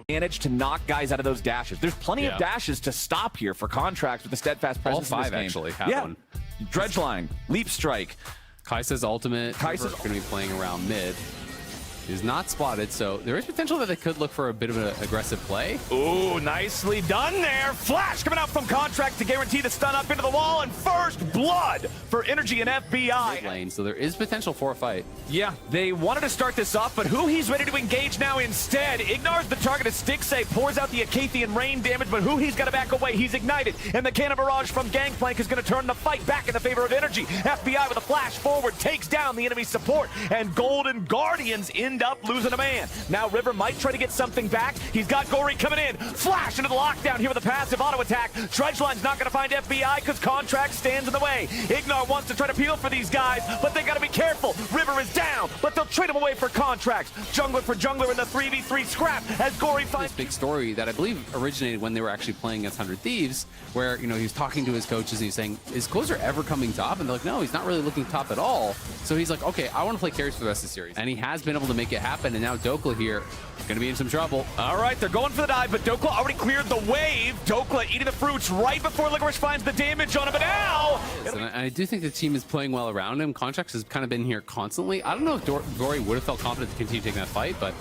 Speaker 13: Managed to knock guys out of those dashes. There's plenty of dashes to stop here for Contracts with the steadfast presence.
Speaker 1: All
Speaker 13: in this
Speaker 1: five
Speaker 13: game.
Speaker 1: actually have one.
Speaker 13: Dredge line, leap strike.
Speaker 1: Kai'Sa's ultimate.
Speaker 13: Kai'Sa's
Speaker 1: going to be playing around mid. Is not spotted, so there is potential that they could look for a bit of an aggressive play.
Speaker 13: Ooh, nicely done there. Flash coming out from Contract to guarantee the stun up into the wall, and first blood for Energy and FBI.
Speaker 1: Lane, so there is potential for a fight.
Speaker 13: Yeah, they wanted to start this off, but Huhi's ready to engage now instead. Ignars the target as Stixay pours out the Acathian rain damage, but Huhi's got to back away. He's ignited, and the cannon barrage from Gangplank is going to turn the fight back in the favor of Energy. FBI with a flash forward takes down the enemy support, and Golden Guardians end up losing a man. Now River might try to get something back. He's got Gory coming in. Flash into the lockdown here with a passive auto attack. Dredgeline's not going to find FBI because Contract stands in the way. Ignar wants to try to peel for these guys, but they got to be careful. River is down, but they'll trade him away for Contracts. Jungler for jungler in the 3v3 scrap as Gory finds...
Speaker 1: This big story that I believe originated when they were actually playing against 100 Thieves, where, you know, he was talking to his coaches and he's saying, is Closer ever coming top? And they're like, no, he's not really looking top at all. So he's like, okay, I want to play carries for the rest of the series. And he has been able to make it happen, and now Dokla here going to be in some trouble.
Speaker 13: All right, they're going for the dive, but Dokla already cleared the wave. Dokla eating the fruits right before Licorice finds the damage on him, but now...
Speaker 1: And I do think the team is playing well around him. Contracts has kind of been here constantly. I don't know if Gory would have felt confident to continue taking that fight, but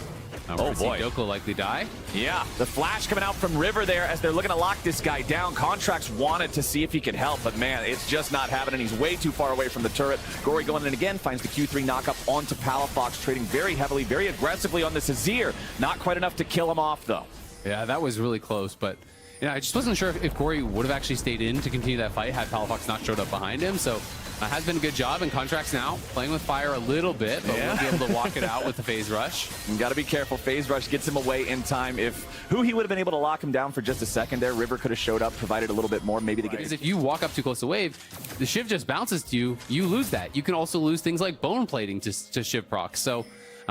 Speaker 13: oh boy,
Speaker 1: Dokla likely die.
Speaker 13: Yeah, the flash coming out from River there as they're looking to lock this guy down. Contracts wanted to see if he could help, but man, it's just not happening. He's way too far away from the turret. Gory going in again, finds the Q3 knockup onto Palafox, trading very heavily, very aggressively on this Azir. Not quite enough to kill him off, though.
Speaker 1: Yeah, that was really close, but I just wasn't sure if Gory would have actually stayed in to continue that fight had Palafox not showed up behind him. So has been a good job, and Contracts now playing with fire a little bit, but we'll be able to walk it out with the Phase Rush.
Speaker 13: You got to be careful. Phase Rush gets him away in time. If he would have been able to lock him down for just a second there, River could have showed up, provided a little bit more, maybe to get...
Speaker 1: Because if you walk up too close to wave, the Shiv just bounces to you, you lose that. You can also lose things like bone plating to Shiv procs. So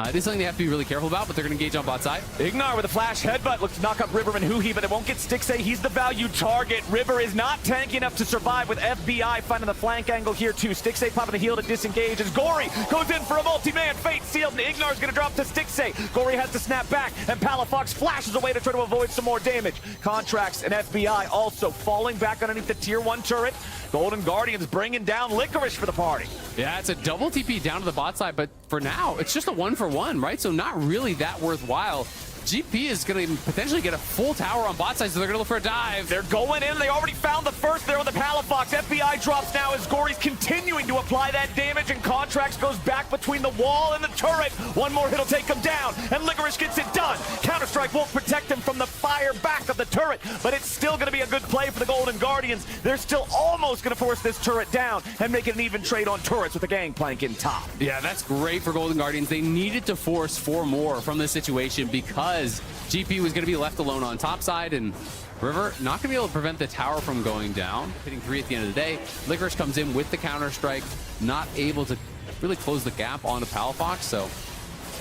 Speaker 1: it is something they have to be really careful about, but they're going to engage on bot side.
Speaker 13: Ignar with a flash headbutt looks to knock up River and Huhi, but it won't get Stixay. He's the value target. River is not tanky enough to survive with FBI finding the flank angle here too. Stixay popping the heal to disengage as Gory goes in for a multi-man fate sealed, and Ignar's going to drop to Stixay. Gory has to snap back, and Palafox flashes away to try to avoid some more damage. Contracts and FBI also falling back underneath the tier 1 turret. Golden Guardians bringing down Licorice for the party.
Speaker 1: Yeah, it's a double TP down to the bot side, but for now, it's just a 1-for-1, right? So not really that worthwhile. GP is going to potentially get a full tower on bot side, so they're going to look for a dive.
Speaker 13: They're going in. They already found the first there with the Palafox. FBI drops now as Gory's continuing to apply that damage, and Contracts goes back between the wall and the turret. One more hit will take him down, and Licorice gets it done. Counter-Strike won't protect him from the fire back of the turret, but it's still going to be a good play for the Golden Guardians. They're still almost going to force this turret down and make it an even trade on turrets with the Gangplank in top.
Speaker 1: Yeah, that's great for Golden Guardians. They needed to force 4 more from this situation because GP was going to be left alone on top side, and River not going to be able to prevent the tower from going down. Hitting 3 at the end of the day. Licorice comes in with the Counter-Strike, not able to really close the gap onto Palafox, so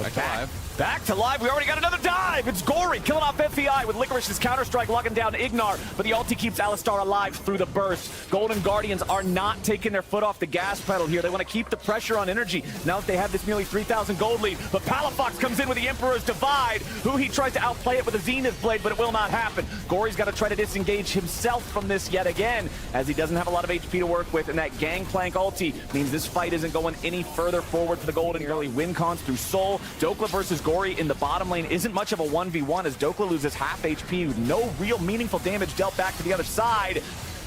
Speaker 1: back to live.
Speaker 13: Back to live. We already got another dive. It's Gory killing off FBI with Licorice's Counter-Strike locking down Ignar, but the ulti keeps Alistar alive through the burst. Golden Guardians are not taking their foot off the gas pedal here. They want to keep the pressure on Energy now that they have this nearly 3,000 gold lead, but Palafox comes in with the Emperor's Divide. He tries to outplay it with a Zenith Blade, but it will not happen. Gory's got to try to disengage himself from this yet again, as he doesn't have a lot of HP to work with, and that Gangplank ulti means this fight isn't going any further forward for the Golden. Early win cons through Soul. Dokla versus Gory in the bottom lane isn't much of a 1v1 as Dokla loses half HP with no real meaningful damage dealt back to the other side.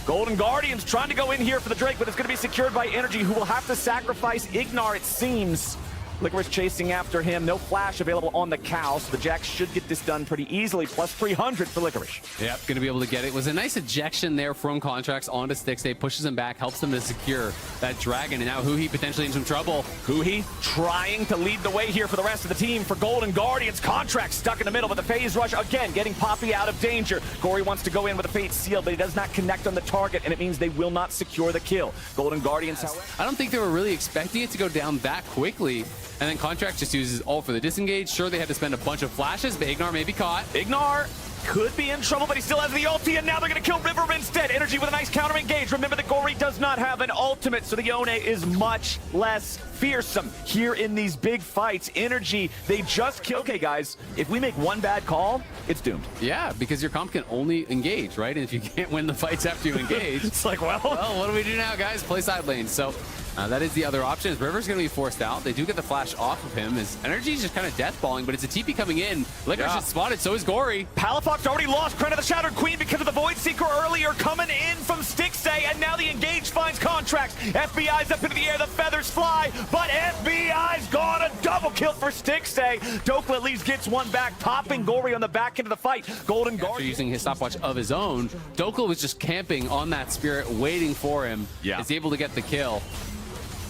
Speaker 13: Golden Guardians trying to go in here for the Drake, but it's going to be secured by Energy, who will have to sacrifice Ignar, it seems. Licorice chasing after him. No flash available on the cow, so the Jax should get this done pretty easily. Plus 300 for Licorice.
Speaker 1: Yep, going to be able to get it. It was a nice ejection there from Contracts onto Stixay. Pushes him back, helps them to secure that dragon, and now Huhi potentially in some trouble.
Speaker 13: Huhi trying to lead the way here for the rest of the team for Golden Guardians. Contracts stuck in the middle, but the phase rush again getting Poppy out of danger. Gory wants to go in with a Fate Seal, but he does not connect on the target, and it means they will not secure the kill. Golden Guardians, however,
Speaker 1: I don't think they were really expecting it to go down that quickly. And then Contract just uses ult for the disengage. Sure, they had to spend a bunch of flashes, but Ignar may be caught.
Speaker 13: Ignar could be in trouble, but he still has the ulti, and now they're going to kill River instead. Energy with a nice counter engage. Remember that Gory does not have an ultimate, so the Yone is much less fearsome here in these big fights. Energy, they just kill. Okay, guys, if we make one bad call, it's doomed.
Speaker 1: Yeah, because your comp can only engage, right? And if you can't win the fights after you engage,
Speaker 13: it's like, well,
Speaker 1: what do we do now, guys? Play side lane. So that is the other option. River's going to be forced out. They do get the flash off of him. His energy is just kind of deathballing, but it's a TP coming in. Licorice is spotted, so is Gory.
Speaker 13: Palafox already lost Crown of the Shattered Queen because of the Void Seeker earlier coming in from Stixay, and now the engage finds Contracts. FBI's up into the air, the feathers fly, but FBI's gone. A double kill for Stixay. Dokla at least gets one back, popping Gory on the back end of the fight. Golden Guard
Speaker 1: after using his stopwatch of his own, Dokla was just camping on that Spirit, waiting for him.
Speaker 13: Yeah.
Speaker 1: Is able to get the kill.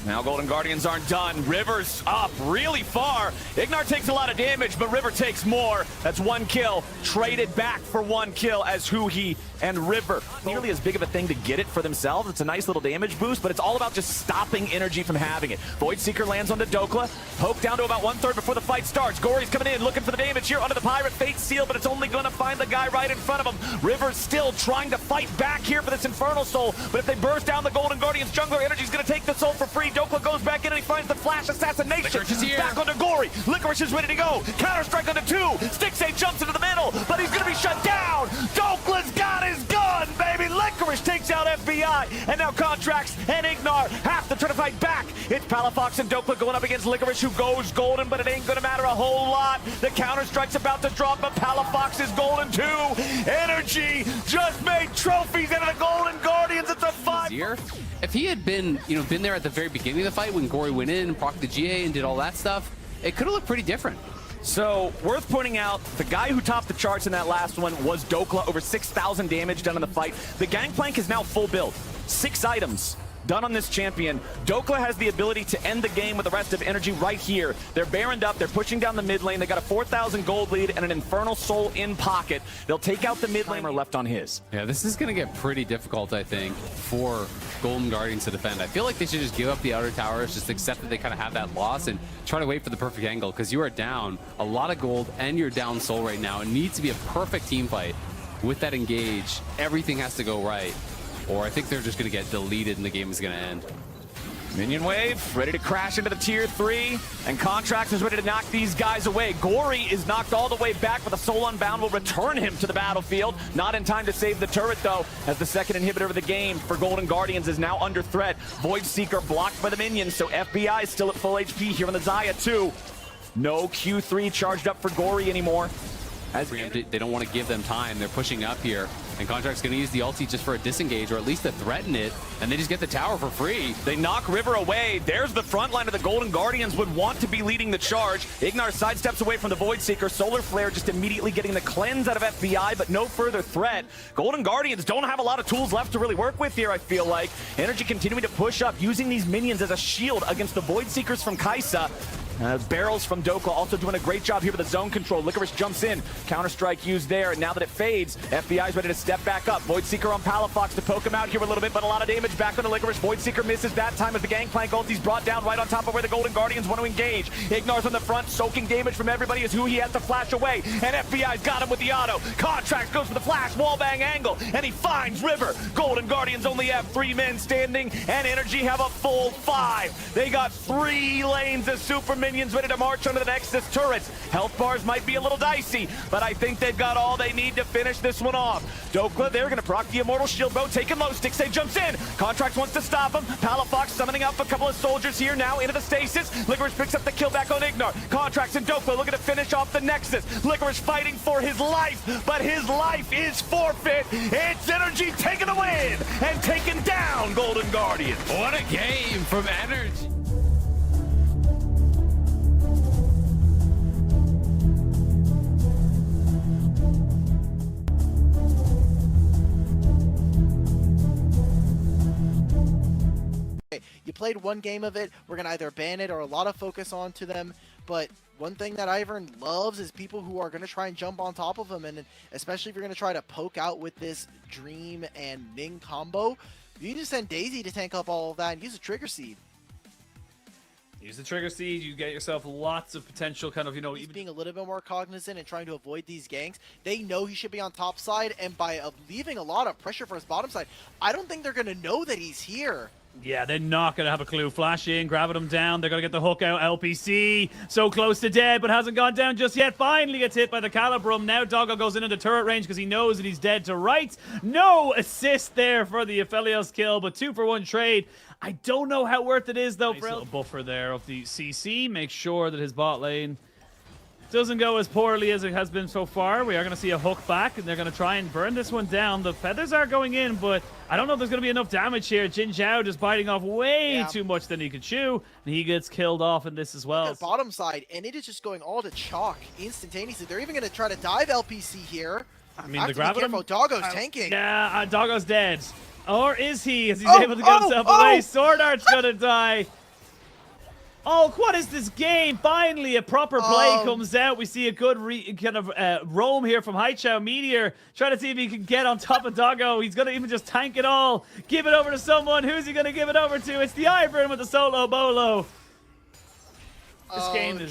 Speaker 13: Now Golden Guardians aren't done. River's up really far. Ignar takes a lot of damage, but River takes more. That's one kill. Traded back for one kill as Huhi and River. Nearly as big of a thing to get it for themselves. It's a nice little damage boost, but it's all about just stopping Energy from having it. Void Seeker lands onto Dokla. Poke down to about 1/3 before the fight starts. Gory's coming in, looking for the damage here onto the Pirate Fate Seal, but it's only going to find the guy right in front of him. River's still trying to fight back here for this Infernal Soul, but if they burst down the Golden Guardians jungler, Energy's going to take the soul for free. Dokla goes back in and he finds the flash assassination.
Speaker 1: Licorice is here.
Speaker 13: Back onto Gory. Licorice is ready to go. Counter-strike onto 2. Stixay jumps into the middle, but he's going to be shut down. Dokla's got his gun, baby. Licorice takes out FBI, and now Contracts and Ignar have to try to fight back. It's Palafox and Dokla going up against Licorice, who goes golden, but it ain't going to matter a whole lot. The counter-strike's about to drop, but Palafox is golden too. Energy just made trophies out of the Golden Guardians. It's a 5.
Speaker 1: If he had been there at the very beginning of the fight when Gory went in and procced the GA and did all that stuff, it could have looked pretty different.
Speaker 13: So, worth pointing out, the guy who topped the charts in that last one was Dokla, over 6,000 damage done in the fight. The Gangplank is now full build. 6 items done on this champion. Dokla has the ability to end the game with the rest of Energy right here. They're baroned up, they're pushing down the mid lane, they got a 4,000 gold lead and an Infernal Soul in pocket. They'll take out the mid laner left on his.
Speaker 1: Yeah, this is going to get pretty difficult, I think, for Golden Guardians to defend. I feel like they should just give up the outer towers, just accept that they kind of have that loss and try to wait for the perfect angle, because you are down a lot of gold and you're down soul right now. It needs to be a perfect team fight. With that engage, everything has to go right, or I think they're just going to get deleted and the game is going to end.
Speaker 13: Minion wave, ready to crash into the tier 3, and Contracts is ready to knock these guys away. Gory is knocked all the way back, but the Soul Unbound will return him to the battlefield. Not in time to save the turret, though, as the second inhibitor of the game for Golden Guardians is now under threat. Void Seeker blocked by the minions, so FBI is still at full HP here on the Xayah 2. No Q3 charged up for Gory anymore.
Speaker 1: They don't want to give them time. They're pushing up here. And Contract's going to use the ulti just for a disengage, or at least to threaten it, and they just get the tower for free.
Speaker 13: They knock River away. There's the front line of the Golden Guardians would want to be leading the charge. Ignar sidesteps away from the Void Seeker. Solar Flare just immediately getting the cleanse out of FBI, but no further threat. Golden Guardians don't have a lot of tools left to really work with here, I feel like. Energy continuing to push up, using these minions as a shield against the Void Seekers from Kai'Sa. Barrels from Dokla also doing a great job here with the zone control. Licorice jumps in. Counter-strike used there. And now that it fades, FBI's ready to step back up. Void Seeker on Palafox to poke him out here a little bit, but a lot of damage back on the Licorice. Void Seeker misses that time as the Gangplank ulti's brought down right on top of where the Golden Guardians want to engage. Ignar's on the front, soaking damage from everybody as Huhi has to flash away. And FBI's got him with the auto. Contracts goes for the flash, wallbang angle, and he finds River. Golden Guardians only have 3 men standing, and Energy have a full 5. They got 3 lanes of super minions ready to march onto the Nexus turrets. Health bars might be a little dicey, but I think they've got all they need to finish this one off. Dokla, they're going to proc the Immortal Shield Bow, taking low. Stixay jumps in. Contracts wants to stop him. Palafox summoning up a couple of soldiers here now into the stasis. Licorice picks up the kill back on Ignar. Contracts and Dokla looking to finish off the Nexus. Licorice fighting for his life, but his life is forfeit. It's Energy taking the win and taking down Golden Guardians.
Speaker 1: What a game from Energy.
Speaker 4: You played one game of it, we're going to either ban it or a lot of focus onto them, but one thing that Ivern loves is people who are going to try and jump on top of him, and especially if you're going to try to poke out with this Dream and Ning combo, you just send Daisy to tank up all of that and use a Trigger Seed.
Speaker 3: Use the trigger seed, you get yourself lots of potential kind of, you know...
Speaker 4: He's being a little bit more cognizant and trying to avoid these ganks. They know he should be on top side, and by leaving a lot of pressure for his bottom side, I don't think they're going to know that he's here.
Speaker 3: Yeah, they're not going to have a clue. Flash in, grabbing him down. They're going to get the hook out. LPC, so close to dead, but hasn't gone down just yet. Finally gets hit by the Calibrum. Now Doggo goes into turret range because he knows that he's dead to right. No assist there for the Aphelios kill, but 2-for-1 trade. I don't know how worth it is, though. Nice little buffer there of the CC. Make sure that his bot lane doesn't go as poorly as it has been so far. We are going to see a hook back, and they're going to try and burn this one down. The feathers are going in, but I don't know if there's going to be enough damage here. Jin Zhao just biting off way too much than he could chew, and he gets killed off in this as well.
Speaker 4: Look at bottom side, and it is just going all to chalk instantaneously. They're even going to try to dive LPC here.
Speaker 3: I mean, the gravity.
Speaker 4: Doggo's tanking.
Speaker 3: Yeah, Doggo's dead. Or is he? Is he able to get himself away? Sword Art's going to die. Oh, what is this game? Finally, a proper play comes out. We see a good kind of roam here from Haichao. Meteor trying to see if he can get on top of Doggo. He's going to even just tank it all. Give it over to someone. Who's he going to give it over to? It's the Ivern with the solo bolo. This game is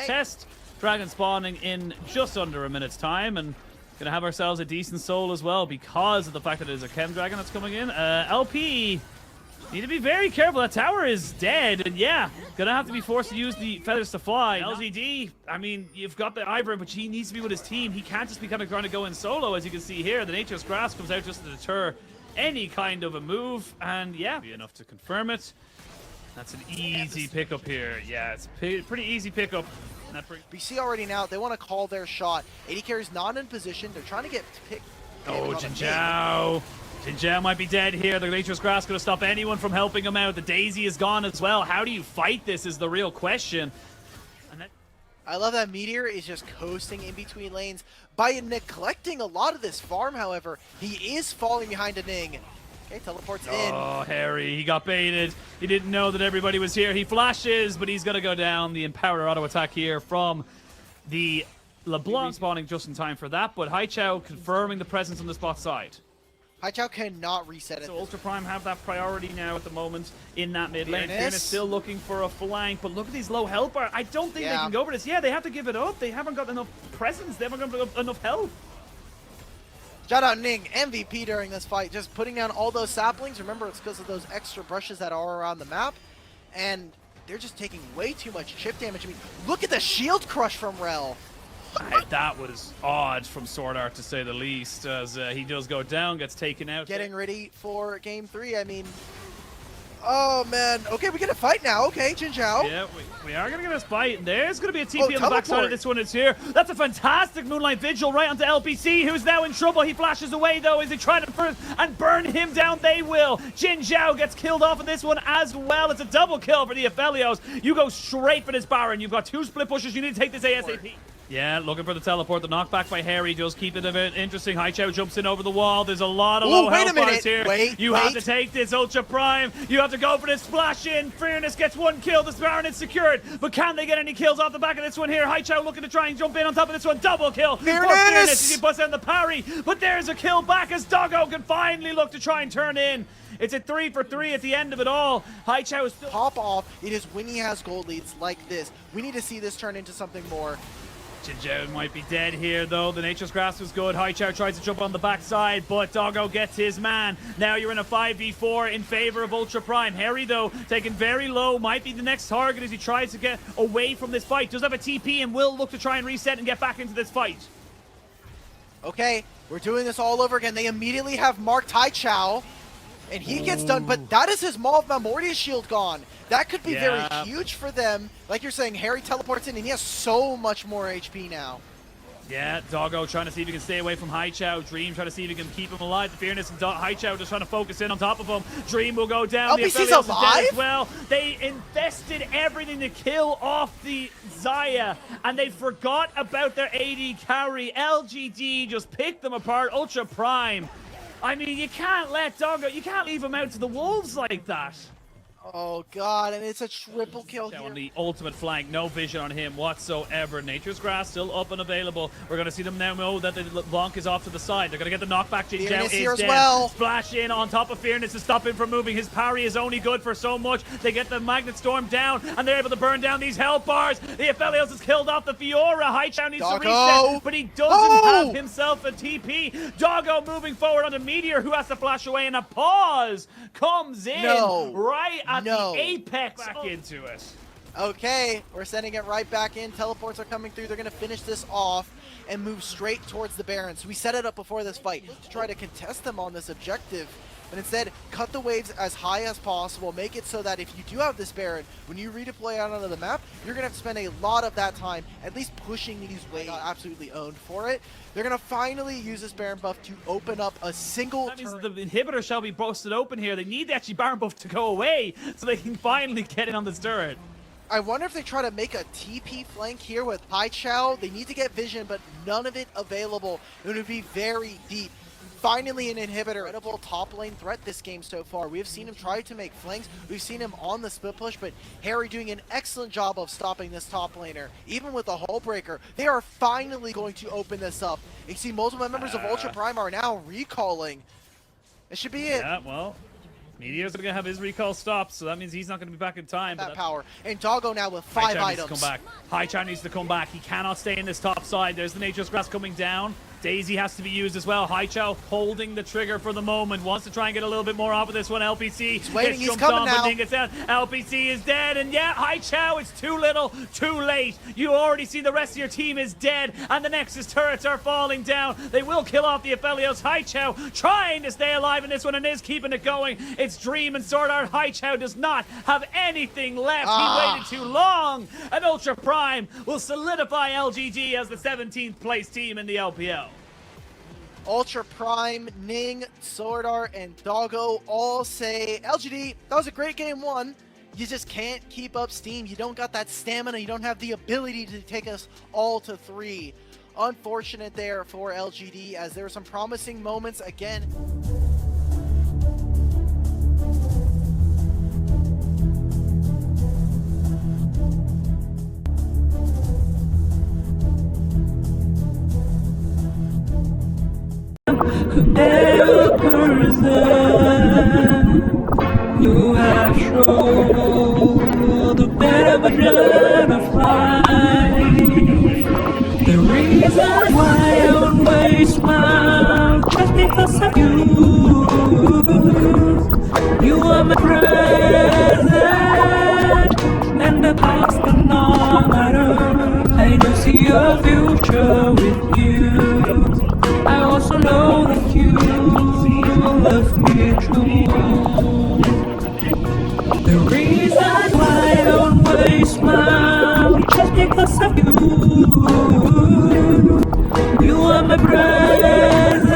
Speaker 3: test. Dragon spawning in just under a minute's time, and going to have ourselves a decent soul as well because of the fact that it is a Chem Dragon that's coming in. LP... need to be very careful. That tower is dead, and yeah, gonna have to be forced to use the feathers to fly. LGD, I mean, you've got the Ivern, but he needs to be with his team. He can't just be kind of trying to go in solo, as you can see here. The Nature's Grasp comes out just to deter any kind of a move, and yeah, be enough to confirm it. That's an easy pickup here. Yeah, it's a pretty easy pickup.
Speaker 4: BC already now, they want to call their shot. AD carry's not in position. They're trying to get picked.
Speaker 3: Oh, Jin Zhao. Jin Zhao might be dead here. The Nature's Grass going to stop anyone from helping him out. The Daisy is gone as well. How do you fight this is the real question.
Speaker 4: I love that Meteor is just coasting in between lanes. By neglecting a lot of this farm, however, he is falling behind a Ning. Okay, teleports in.
Speaker 3: Oh, Harry, he got baited. He didn't know that everybody was here. He flashes, but he's going to go down. The Empower auto attack here from the LeBlanc spawning just in time for that, but Haichao confirming the presence on the spot side.
Speaker 4: Haichao cannot reset it.
Speaker 3: So Ultra Prime have that priority now at the moment in that mid lane. Fearness still looking for a flank, but look at these low health bars. I don't think they can go for this. Yeah, they have to give it up. They haven't got enough presence. They haven't got enough health.
Speaker 4: Shout out Ning, MVP during this fight, just putting down all those saplings. Remember, it's because of those extra brushes that are around the map, and they're just taking way too much chip damage. I mean, look at the shield crush from Rel.
Speaker 3: That was odd from Sword Art, to say the least, as he does go down, gets taken out.
Speaker 4: Getting ready for game 3, I mean... Oh, man. Okay, we get a fight now. Okay, Jin Zhao.
Speaker 3: Yeah, we are going to get a fight. There's going to be a TP on the backside of this one. It's here. That's a fantastic Moonlight Vigil right onto LPC, who's now in trouble. He flashes away, though, as they try to first and burn him down. They will. Jin Zhao gets killed off of this one as well. It's a double kill for the Aphelios. You go straight for this Baron. You've got 2 split pushes. You need to take this ASAP. Yeah, looking for the teleport. The knockback by Harry does keep it a bit interesting. Haichao jumps in over the wall. There's a lot of low health bars here. You have to take this Ultra Prime. You have to go for this splash in. Fearness gets 1 kill. This Baron is secured. But can they get any kills off the back of this one here? Haichao looking to try and jump in on top of this one. Double kill. Fearness. He puts in the parry. But there's a kill back as Doggo can finally look to try and turn in. It's a 3 for 3 at the end of it all. Haichao is still...
Speaker 4: Pop off. It is when he has gold leads like this. We need to see this turn into something more.
Speaker 3: Jin Zhao might be dead here, though. The Nature's Grasp was good. Haichao tries to jump on the backside, but Doggo gets his man. Now you're in a 5v4 in favor of Ultra Prime. Harry, though, taken very low, might be the next target as he tries to get away from this fight. Does have a TP and will look to try and reset and get back into this fight.
Speaker 4: Okay, we're doing this all over again. They immediately have marked Haichao, and he gets done, but that is his Maw of Memoria shield gone. That could be very huge for them. Like you're saying, Harry teleports in, and he has so much more HP now.
Speaker 3: Yeah, Doggo trying to see if he can stay away from Haichao. Dream trying to see if he can keep him alive. The Fearness and Haichao just trying to focus in on top of him. Dream will go down.
Speaker 4: LPC's alive?
Speaker 3: As well. They invested everything to kill off the Xayah, and they forgot about their AD carry. LGD just picked them apart. Ultra Prime. I mean, you can't let Doggo, you can't leave him out to the wolves like that.
Speaker 4: Oh god, and it's a triple kill here.
Speaker 3: On the ultimate flank, no vision on him whatsoever. Nature's Grass still up and available. We're going to see them now know that the Blanc is off to the side. They're going to get the knockback. Jin Zhao is
Speaker 4: here as
Speaker 3: dead.
Speaker 4: well.
Speaker 3: Splash in on top of Fearness to stop him from moving. His parry is only good for so much. They get the Magnet Storm down, and they're able to burn down these health bars. The Aphelios has killed off the Fiora. Haichao needs to reset, but he doesn't have himself a TP. Doggo moving forward onto Meteor, who has to flash away, and a pause comes in right at the apex. Back into it.
Speaker 4: Okay, we're sending it right back in. Teleports are coming through. They're going to finish this off and move straight towards the Barons. We set it up before this fight to try to contest them on this objective. But instead, cut the waves as high as possible. Make it so that if you do have this Baron, when you redeploy out onto the map, you're going to have to spend a lot of that time at least pushing these waves. Absolutely owned for it. They're going to finally use this Baron buff to open up a single
Speaker 3: That means the inhibitor shall be busted open here. They need the actually Baron buff to go away so they can finally get in on this turret.
Speaker 4: I wonder if they try to make a TP flank here with Haichao. They need to get vision, but none of it available. It would be very deep. Finally, an inhibitor. Incredible top lane threat this game so far. We have seen him try to make flanks. We've seen him on the split push, but Harry doing an excellent job of stopping this top laner. Even with the hull breaker, they are finally going to open this up. You see multiple members of Ultra Prime are now recalling. This should be it.
Speaker 3: Yeah, well, Meteor's going to have his recall stopped, so that means he's not going to be back in time.
Speaker 4: That power. And Doggo now with 5 items.
Speaker 3: Needs to come back. Haichao needs to come back. He cannot stay in this top side. There's the Nature's Grass coming down. Daisy has to be used as well. Haichao holding the trigger for the moment. Wants to try and get a little bit more off of this one. LPC
Speaker 4: he's waiting. He's coming now.
Speaker 3: Gets down. LPC is dead. And yeah, Haichao, it's too little, too late. You already see the rest of your team is dead. And the Nexus turrets are falling down. They will kill off the Aphelios. Haichao trying to stay alive in this one and is keeping it going. It's Dream and Sword Art. Haichao does not have anything left. He waited too long. And Ultra Prime will solidify LGD as the 17th place team in the LPL.
Speaker 4: Ultra Prime, Ning, Sword Art, and Doggo all say, LGD, that was a great game one. You just can't keep up steam. You don't got that stamina. You don't have the ability to take us all to 3. Unfortunate there for LGD, as there were some promising moments again.
Speaker 12: A better person you have shown, a better version of life. The reason why I always smile, just because of you. You are my present, and the past does not matter. I don't see your future with you. I also know that you love me true. The reason why I always smile, just because of you. You are my present,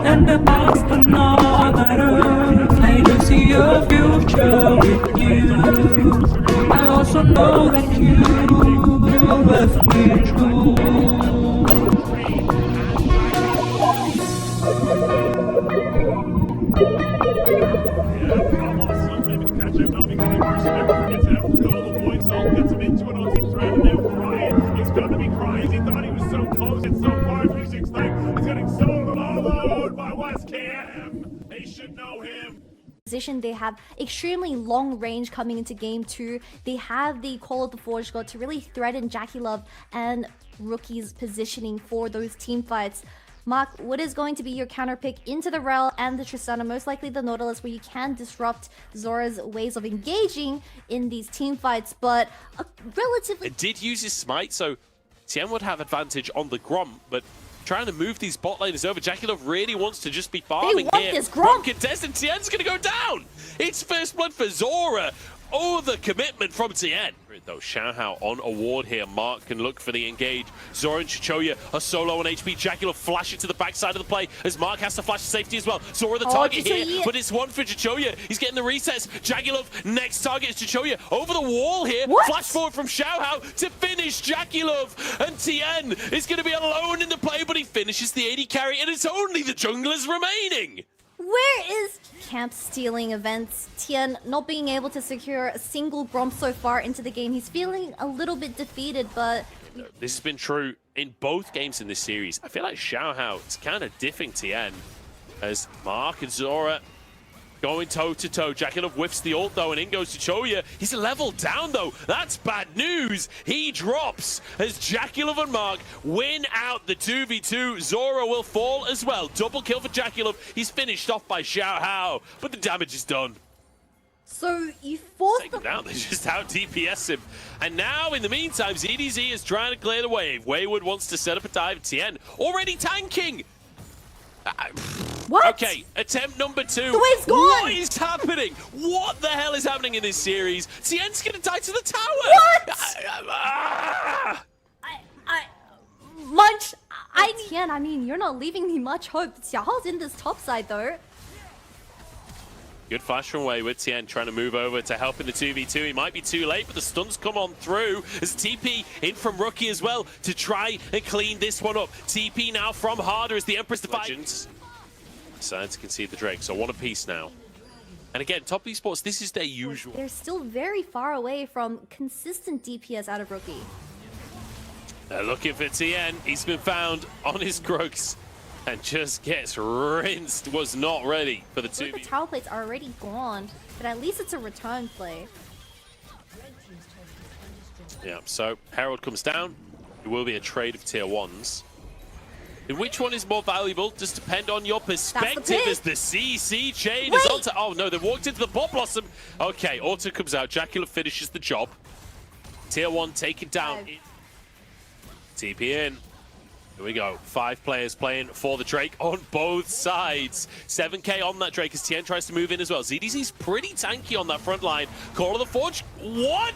Speaker 12: and the past does not matter. I don't see your future with you. I also know that you love me true.
Speaker 9: They have extremely long range coming into game 2. They have the Call of the Forge God to really threaten Jackie Love and Rookie's positioning for those team fights. Mark, what is going to be your counter pick into the Rel and the Tristana? Most likely the Nautilus, where you can disrupt Zora's ways of engaging in these team fights, but a relatively...
Speaker 8: It did use his smite, so Tien would have advantage on the Gromp, but trying to move these bot laners over. Jackie Love really wants to just be farming
Speaker 9: here. This Gromp
Speaker 8: contestant, Tien's going to go down. It's first blood for Zora. Oh, the commitment from Tien. Though Xiaohao on a ward here. Mark can look for the engage. Zora and Chichoya are solo on HP. Jackie Love flashing to the backside of the play as Mark has to flash to safety as well. Zora the target here, but it's one for Chichoya. He's getting the resets. Jackie Love next target is Chichoya over the wall here.
Speaker 9: What?
Speaker 8: Flash forward from Xiaohao to finish Jackie Love, and Tien is going to be alone in the play, but he finishes the AD carry, and it's only the junglers remaining.
Speaker 9: Where is camp stealing events? Tien not being able to secure a single Grom so far into the game. He's feeling a little bit defeated, but...
Speaker 8: This has been true in both games in this series. I feel like Xiaohao is kind of diffing Tien as Mark and Zora going toe-to-toe. Jackalove whiffs the ult, though, and in goes Chichoya. He's a level down, though. That's bad news. He drops as Jackalove and Mark win out the 2v2. Zora will fall as well. Double kill for Jackalove. He's finished off by Xiaohao, but the damage is done.
Speaker 9: So you forced
Speaker 8: them down. They just out DPS him. And now, in the meantime, ZDZ is trying to clear the wave. Wayward wants to set up a dive. Tien already tanking.
Speaker 9: What?
Speaker 8: Okay, attempt number 2.
Speaker 9: The wave's gone!
Speaker 8: What is happening? What the hell is happening in this series? Tien's gonna die to the tower!
Speaker 9: What? Tien, I mean, you're not leaving me much hope. Xiaohao's in this top side, though.
Speaker 8: Good flash from Wayward. Tien trying to move over to help in the 2v2. He might be too late, but the stuns come on through as TP in from Rookie as well to try and clean this one up. TP now from Harder as the Empress Defiance decides to concede the Drake. So one apiece now. And again, Top Esports, this is their usual.
Speaker 9: They're still very far away from consistent DPS out of Rookie.
Speaker 8: They're looking for Tien. He's been found on his Grokes and just gets rinsed. Was not ready for the 2v.
Speaker 9: The tower plates are already gone, but at least it's a return play.
Speaker 8: Yeah, so Herald comes down. It will be a trade of tier 1s. And which one is more valuable does depend on your perspective as the CC chain is on to... Oh no, they walked into the Bot Blossom. Okay, Auto comes out. Jackalove finishes the job. Tier 1 taken down. TP in. Here we go. 5 players playing for the Drake on both sides. 7k on that Drake as Tien tries to move in as well. ZDZ's pretty tanky on that front line. Call of the Forge. What?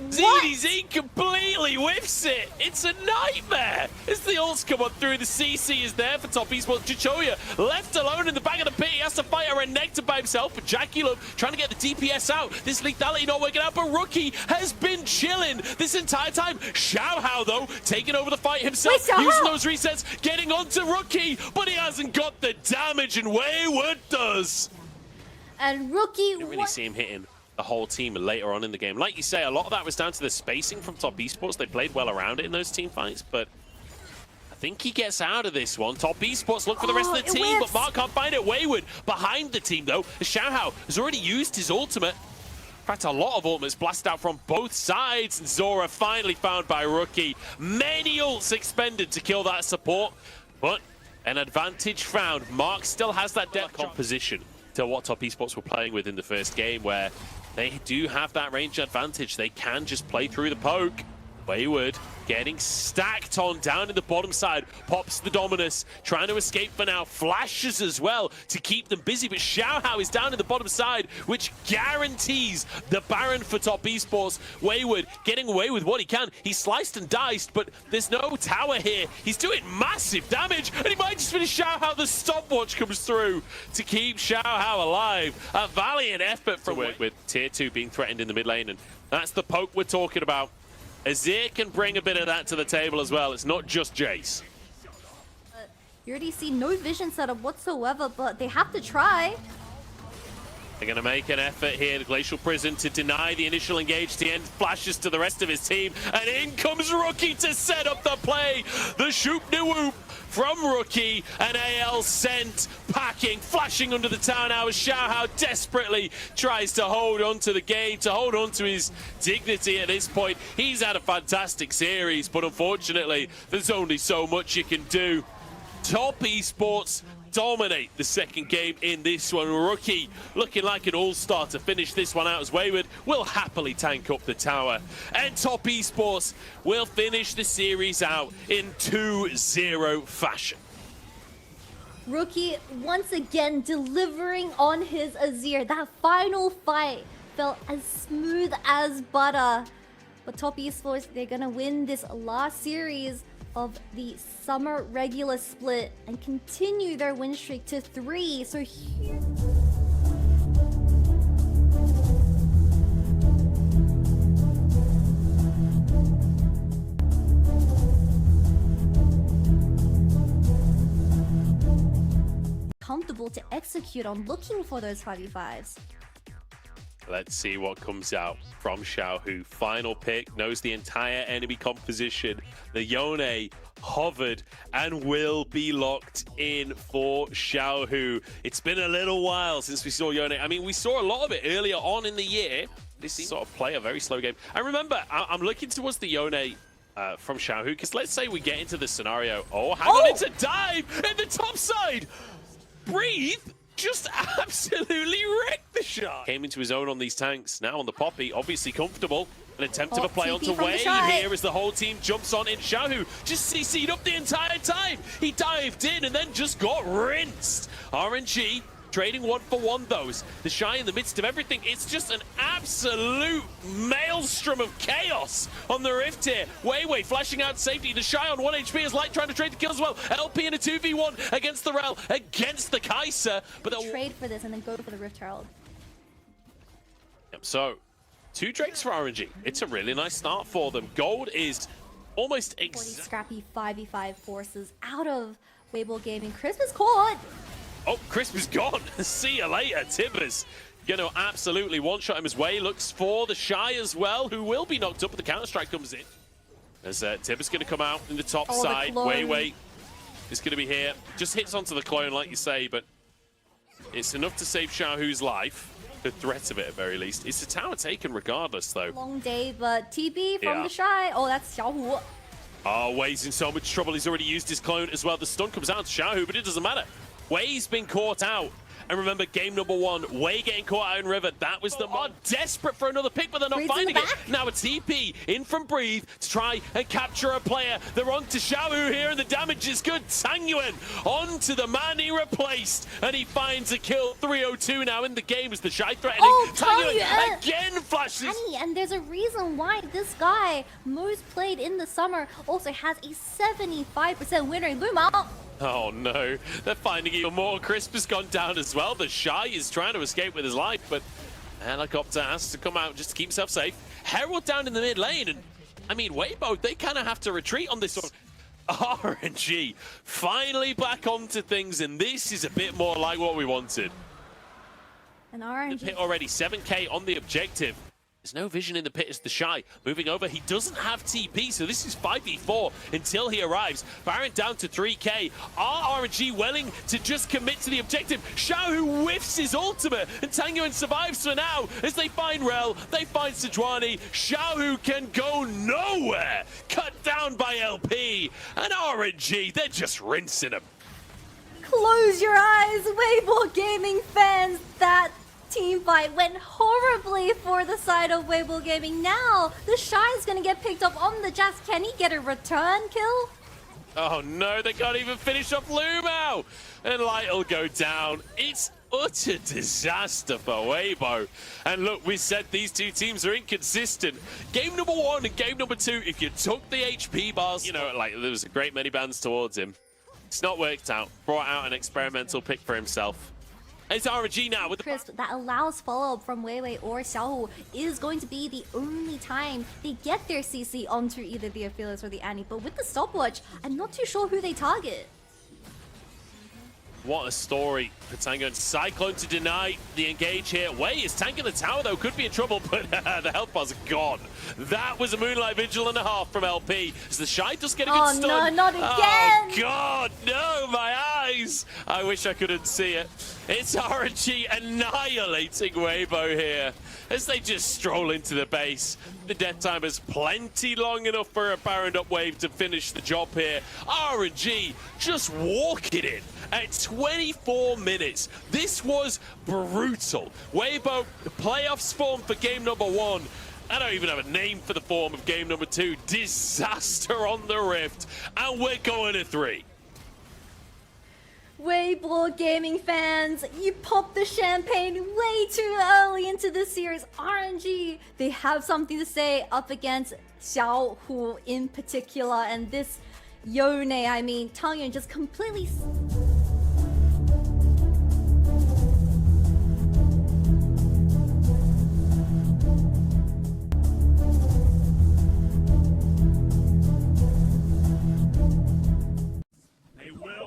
Speaker 8: ZDZ completely whiffs it. It's a nightmare. As the ults come on through, the CC is there for Top Esports. Chichoya left alone in the back of the pit. He has to fight a Renekton by himself. But Jackalove trying to get the DPS out. This lethality not working out, but Rookie has been chilling this entire time. Xiaohao, though, taking over the fight himself, using those resets, getting onto Rookie, but he hasn't got the damage, and Wayward does.
Speaker 9: And Rookie...
Speaker 8: Didn't really see him hitting the whole team later on in the game. Like you say, a lot of that was down to the spacing from Top Esports. They played well around it in those team fights, but I think he gets out of this one. Top Esports look for the rest of the team, but Mark can't find it. Wayward behind the team, though. Xiaohao has already used his ultimate. In fact, a lot of ultimates blasted out from both sides, and Zora finally found by Rookie. Many ults expended to kill that support, but an advantage found. Mark still has that depth composition to what Top Esports were playing with in the first game, where they do have that range advantage. They can just play through the poke. Wayward getting stacked on down in the bottom side. Pops the Dominus, trying to escape for now. Flashes as well to keep them busy, but Xiaohao is down in the bottom side, which guarantees the Baron for Top Esports. Wayward getting away with what he can. He's sliced and diced, but there's no tower here. He's doing massive damage, and he might just finish Xiaohao. The stopwatch comes through to keep Xiaohao alive. A valiant effort from with tier 2 being threatened in the mid lane, and that's the poke we're talking about. Azir can bring a bit of that to the table as well. It's not just Jace.
Speaker 9: You already see no vision setup whatsoever, but they have to try.
Speaker 8: They're going to make an effort here, the Glacial Prison, to deny the initial engage. Tien flashes to the rest of his team, and in comes Rookie to set up the play. The shoop de whoop from Rookie, and AL sent packing, flashing under the tower now as Xiaohao desperately tries to hold on to the game, to hold on to his dignity at this point. He's had a fantastic series, but unfortunately, there's only so much you can do. Top Esports dominate the second game in this one. Rookie looking like an all-star to finish this one out as Wayward will happily tank up the tower. And Top Esports will finish the series out in 2-0 fashion.
Speaker 9: Rookie once again delivering on his Azir. That final fight felt as smooth as butter. But Top Esports, they're gonna win this last series of the summer regular split and continue their win streak to 3. So comfortable able to execute on looking for those 5v5s.
Speaker 8: Let's see what comes out from Xiaohu. Final pick, knows the entire enemy composition. The Yone hovered and will be locked in for Xiaohu. It's been a little while since we saw Yone. I mean, we saw a lot of it earlier on in the year. This sort of play a very slow game. And remember, I'm looking towards the Yone from Xiaohu, because let's say we get into this scenario. Oh, hang on, it's a dive in the top side. Breathe. Just absolutely wrecked the shot. Came into his own on these tanks. Now on the Poppy, obviously comfortable. An attempt of a play onto Wei here as the whole team jumps on in. Xiaohu just CC'd up the entire time. He dived in and then just got rinsed. RNG trading 1-for-1 those. The Shy in the midst of everything. It's just an absolute maelstrom of chaos on the Rift here. Wei flashing out safety. The Shy on 1 HP is Light trying to trade the kills as well. LP in a 2v1 against the Rel, against the Kai'Sa. But they'll
Speaker 9: trade for this and then go for the Rift Herald.
Speaker 8: Yep, so 2 Drakes for RNG. It's a really nice start for them. Gold is almost exact.
Speaker 9: Scrappy 5v5 forces out of Weibo Gaming. Crisp is caught.
Speaker 8: Oh, Crisp is gone. See you later, Tibbers. Gonna absolutely one-shot him as Wei looks for the Shy as well, who will be knocked up, but the counter-strike comes in. As Tibbers gonna come out in the top side. Wei is gonna be here. Just hits onto the clone, like you say, but it's enough to save Xiaohu's life. The threat of it, at very least. It's a tower taken regardless, though.
Speaker 9: Long day, but TB from the Shy. Oh, that's Xiaohu.
Speaker 8: Oh, Wei's in so much trouble. He's already used his clone as well. The stun comes out to Xiaohu, but it doesn't matter. Wei's been caught out. And remember, game number 1, Wei getting caught out in River. That was the mod. Desperate for another pick, but they're not finding it. Now a TP in from Breathe to try and capture a player. They're on to Xiaohu here, and the damage is good. Tang Yuan on to the man he replaced, and he finds a kill. 3:02 now in the game as the Shy threatening.
Speaker 9: Oh,
Speaker 8: Tang Yuan again flashes.
Speaker 9: And there's a reason why this guy, most played in the summer, also has a 75% win rate. Boom out.
Speaker 8: Oh no, they're finding even more. Crisp has gone down as well. The Shy is trying to escape with his life, but Helicopter has to come out just to keep himself safe. Herald down in the mid lane, and I mean, Weibo, they kind of have to retreat on this one. RNG finally back onto things, and this is a bit more like what we wanted.
Speaker 9: And RNG
Speaker 8: hit already 7k on the objective. There's no vision in the pit as the Shy moving over. He doesn't have TP, so this is 5v4 until he arrives. Baron down to 3k. Are RNG willing to just commit to the objective? Xiaohu whiffs his ultimate, and Tang Yuan survives for now as they find Rel, they find Sejuani. Xiaohu can go nowhere. Cut down by LP, and RNG, they're just rinsing him.
Speaker 9: Close your eyes, Weibo Gaming fans. That team fight went horribly for the side of Weibo Gaming. Now, the Shy is going to get picked up on the Jax. Can he get a return kill?
Speaker 8: Oh no, they can't even finish off Lumao. And Light will go down. It's utter disaster for Weibo. And look, we said these two teams are inconsistent. Game number 1 and game number 2, if you took the HP bars, you know, like there was a great many bans towards him. It's not worked out. Brought out an experimental pick for himself. It's RNG now with the
Speaker 9: Crisp that allows follow-up from Wei or Xiaohu is going to be the only time they get their CC onto either the Aphelios or the Annie. But with the stopwatch, I'm not too sure who they target.
Speaker 8: What a story for Tango. And Cyclone to deny the engage here. Wei is tanking the tower though, could be in trouble, but the health bar's gone. That was a Moonlight Vigil and a half from LP. As the Shy does get a good stun.
Speaker 9: Oh no, not again!
Speaker 8: Oh god, no, my eyes! I wish I couldn't see it. It's RNG annihilating Weibo here as they just stroll into the base. The death time is plenty long enough for a Baron up wave to finish the job here. RNG just walking in at 24 minutes. This was brutal. Weibo, the playoffs form for game number 1. I don't even have a name for the form of game number 2. Disaster on the Rift, and we're going to 3.
Speaker 9: Weibo Gaming fans, you popped the champagne way too early into the series. RNG, they have something to say up against Xiaohu in particular, and this Yone, I mean, Tang Yuan just completely...
Speaker 12: They will.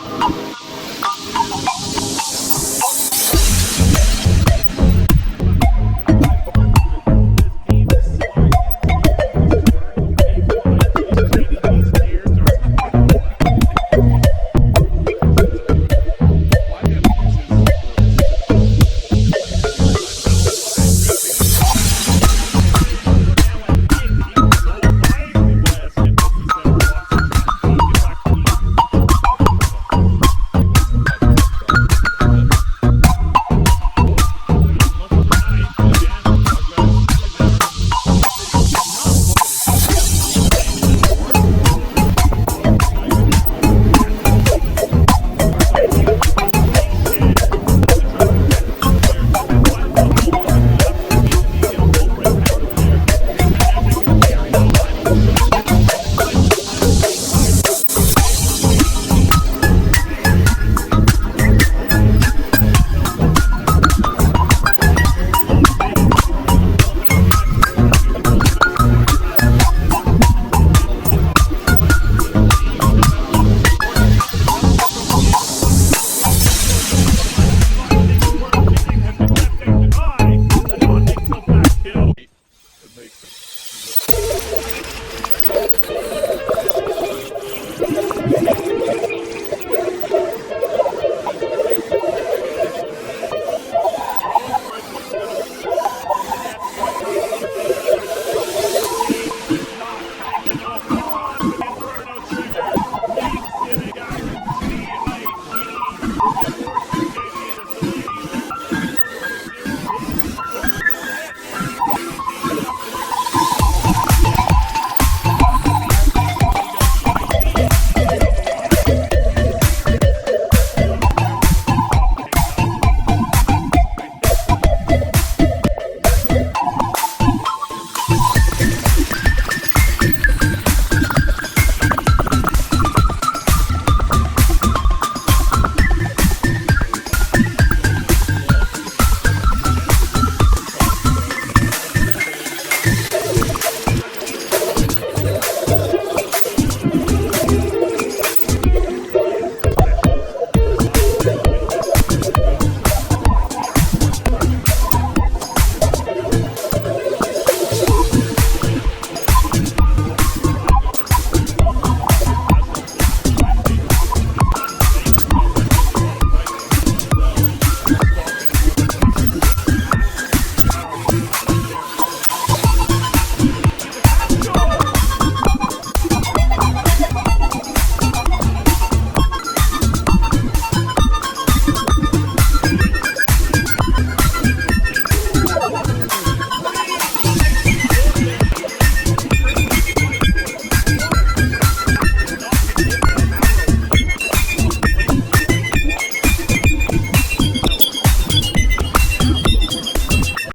Speaker 12: you.